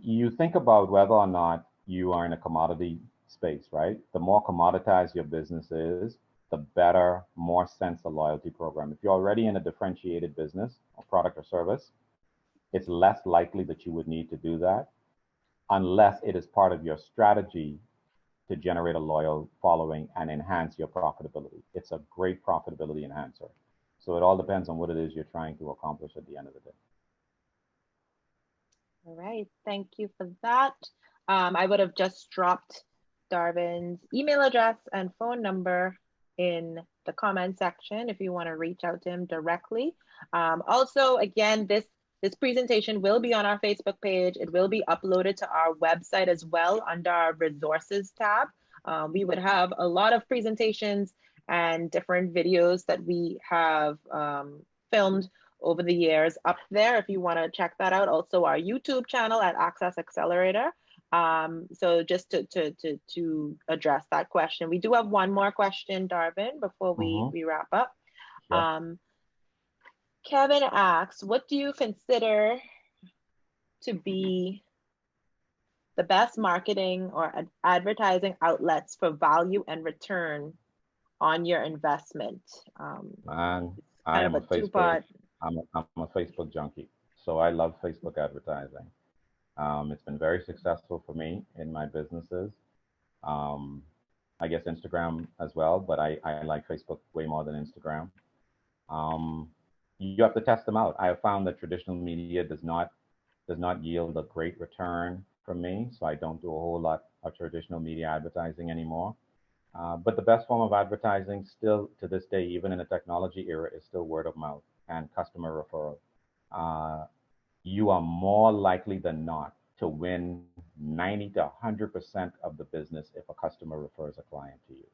You think about whether or not you are in a commodity space, right? The more commoditized your business is, the better, more sense a loyalty program. If you're already in a differentiated business, or product or service, it's less likely that you would need to do that unless it is part of your strategy to generate a loyal following and enhance your profitability. It's a great profitability enhancer. So it all depends on what it is you're trying to accomplish at the end of the day. All right, thank you for that. I would have just dropped Darvin's email address and phone number in the comment section if you want to reach out to him directly. Also, again, this presentation will be on our Facebook page. It will be uploaded to our website as well under our resources tab. We would have a lot of presentations and different videos that we have filmed over the years up there if you want to check that out. Also our YouTube channel at Access Accelerator. So just to address that question, we do have one more question, Darvin, before we wrap up. Sure. Kevin asks, what do you consider to be the best marketing or advertising outlets for value and return on your investment? I'm a Facebook junkie, so I love Facebook advertising. It's been very successful for me in my businesses. Um, I guess Instagram as well, but I like Facebook way more than Instagram. Um, you have to test them out. I have found that traditional media does not yield a great return from me, so I don't do a whole lot of traditional media advertising anymore. But the best form of advertising still to this day, even in the technology era, is still word of mouth and customer referral. Uh, you are more likely than not to win 90 to 100% of the business if a customer refers a client to you.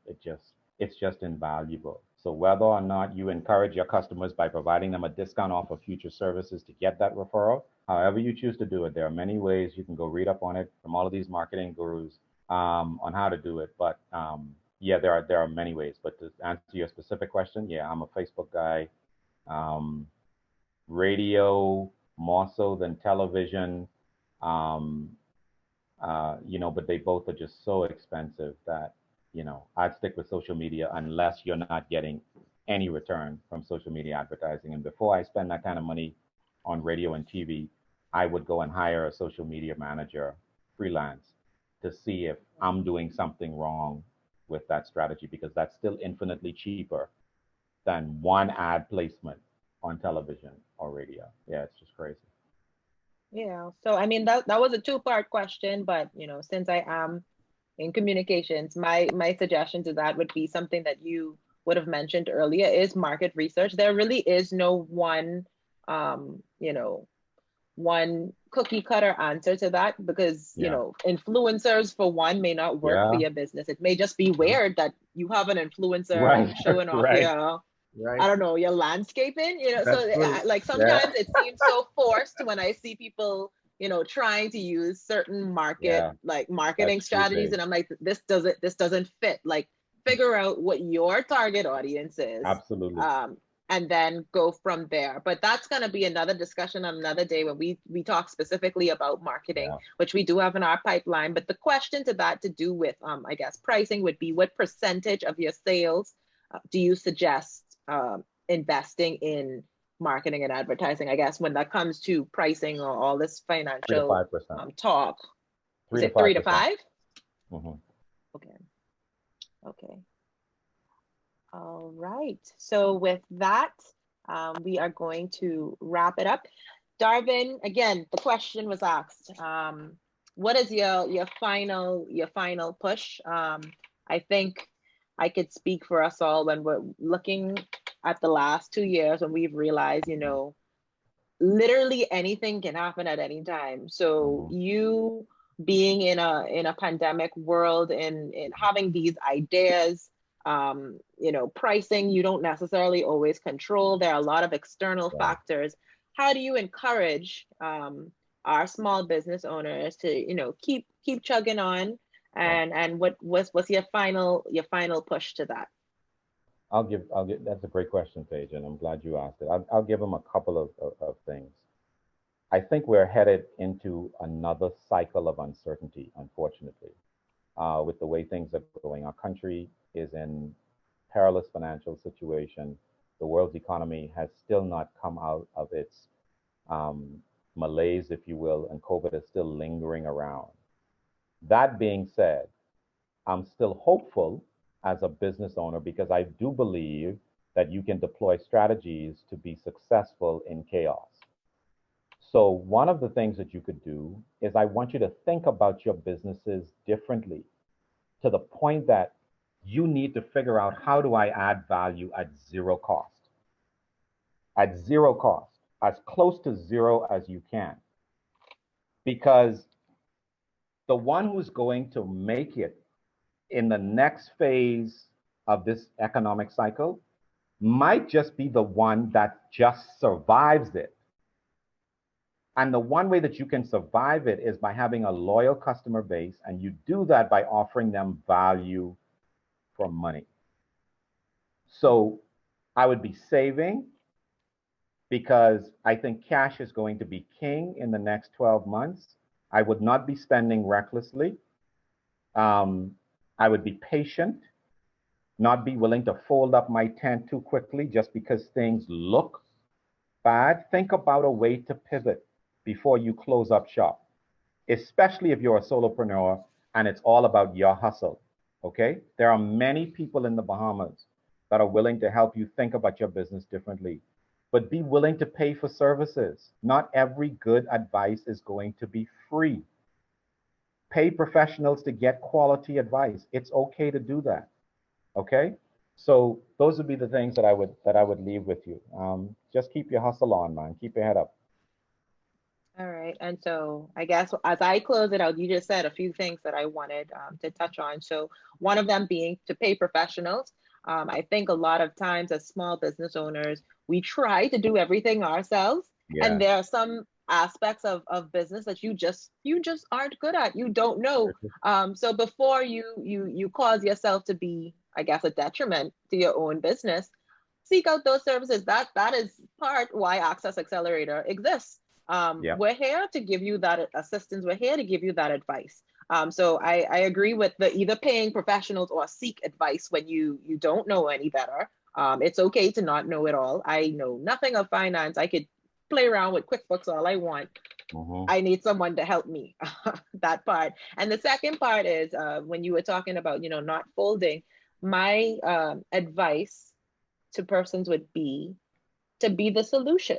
It's just invaluable. So whether or not you encourage your customers by providing them a discount off of future services to get that referral, however you choose to do it, there are many ways you can go read up on it from all of these marketing gurus on how to do it. But yeah, there are many ways. But to answer your specific question, yeah, I'm a Facebook guy. Um, Radio more so than television. Um, but they both are just so expensive that, I'd stick with social media unless you're not getting any return from social media advertising. And before I spend that kind of money on radio and TV, I would go and hire a social media manager freelance to see if I'm doing something wrong with that strategy, because that's still infinitely cheaper than one ad placement on television or radio. Yeah, it's just crazy. Yeah. So I mean that was a two-part question, but since I am in communications, my suggestion to that would be something that you would have mentioned earlier is market research. There really is no one cookie cutter answer to that, because Yeah. influencers for one may not work for Yeah. your business. It may just be weird that you have an influencer Right. showing off Right. your Right. I don't know, your landscaping, That's so true. like Yeah. sometimes it seems so forced when I see people, trying to use certain Yeah. marketing That's true, strategies. Paige. And I'm like, this doesn't fit. Like, figure out what your target audience is, Absolutely. um, and then go from there. But that's going to be another discussion on another day when we talk specifically about marketing, Yeah. which we do have in our pipeline. But the question to that to do with, I guess, pricing would be, what percentage of your sales do you suggest investing in marketing and advertising? I guess when that comes to pricing or all this 3 to financial 5%. talk, is 3 to it 3 to 5%. 5? Mm-hmm. Okay. Okay. All right. So with that, we are going to wrap it up. Darvin, again, the question was asked. What is your final push? I think I could speak for us all when we're looking at the last 2 years, when we've realized, literally anything can happen at any time. So Mm-hmm. you being in a pandemic world and having these ideas, pricing you don't necessarily always control. There are a lot of external Yeah. factors. How do you encourage our small business owners to keep chugging on? Yeah. And what's your final push to that? That's a great question, Paige, and I'm glad you asked it. I'll give them a couple of things. I think we're headed into another cycle of uncertainty, unfortunately, with the way things are going. Our country is in perilous financial situation. The world's economy has still not come out of its um, malaise, if you will, and COVID is still lingering around. That being said, I'm still hopeful as a business owner because I do believe that you can deploy strategies to be successful in chaos. So, one of the things that you could do is I want you to think about your businesses differently to the point that you need to figure out, how do I add value at zero cost? At zero cost, as close to zero as you can. Because the one who's going to make it in the next phase of this economic cycle might just be the one that just survives it. And the one way that you can survive it is by having a loyal customer base, and you do that by offering them value for money. So I would be saving, because I think cash is going to be king in the next 12 months. I would not be spending recklessly. I would be patient, not be willing to fold up my tent too quickly just because things look bad. Think about a way to pivot before you close up shop. especially if you're a solopreneur and it's all about your hustle. Okay? There are many people in the Bahamas that are willing to help you think about your business differently. But be willing to pay for services. Not every good advice is going to be free. Pay professionals to get quality advice. It's okay to do that. Okay? So those would be the things that I would leave with you. Just keep your hustle on, man. Keep your head up. All right. And so I guess as I close it out, you just said a few things that I wanted to touch on. So one of them being to pay professionals. I think a lot of times as small business owners, we try to do everything ourselves. Yeah. And there are some aspects of business that you just aren't good at. You don't know. So before you cause yourself to be, I guess, a detriment to your own business, seek out those services. That is part why Access Accelerator exists. We're here to give you that assistance. We're here to give you that advice. So I agree with the either paying professionals or seek advice when you don't know any better. It's okay to not know it all. I know nothing of finance. I could play around with QuickBooks all I want. I need someone to help me. That part. And the second part is when you were talking about, not folding, my advice to persons would be to be the solution.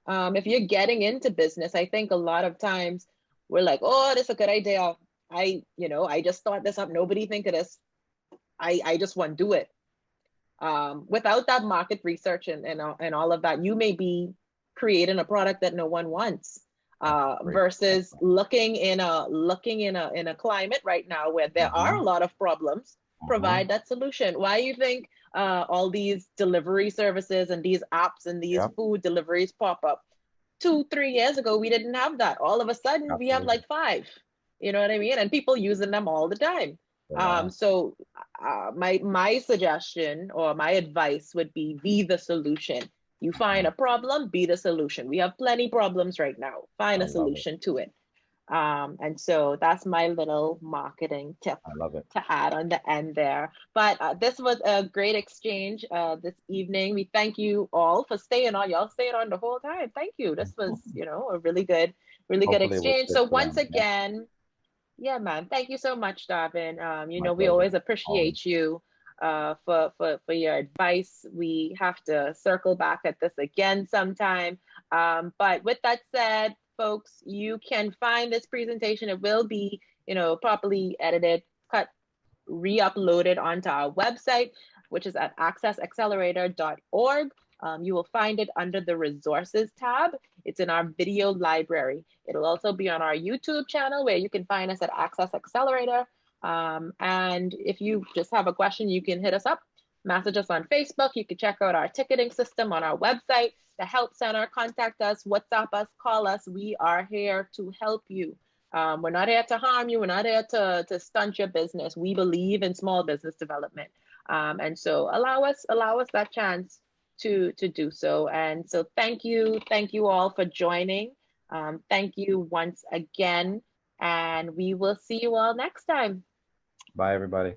If you're getting into business, I think a lot of times we're like, oh, this is a good idea. I just thought this up. Nobody think of this. I just want to do it. Without that market research and all of that, you may be creating a product that no one wants. Versus looking in a climate right now where there are a lot of problems. Provide that solution. Why you think all these delivery services and these apps and these food deliveries pop up? 2-3 years ago, we didn't have that. All of a sudden, we have like 5. You know what I mean? And people using them all the time. So my suggestion or my advice would be the solution. You find a problem, be the solution. We have plenty problems right now. Find a solution to it. And so that's my little marketing tip to add on the end there. But this was a great exchange this evening. We thank you all for staying on. Y'all stayed on the whole time. Thank you. This was, a really good exchange. So once again, yeah, man, thank you so much, Darvin. We always appreciate you for your advice. We have to circle back at this again sometime. But with that said, folks, you can find this presentation. It will be, properly edited, cut, re-uploaded onto our website, which is at accessaccelerator.org. You will find it under the resources tab. It's in our video library. It'll also be on our YouTube channel where you can find us at Access Accelerator. And if you just have a question, you can hit us up, message us on Facebook. You can check out our ticketing system on our website, the Help Center, contact us, WhatsApp us, call us. We are here to help you. We're not here to harm you. We're not here to stunt your business. We believe in small business development. And so allow us that chance to do so. And so thank you all for joining. Thank you once again, and we will see you all next time. Bye, everybody.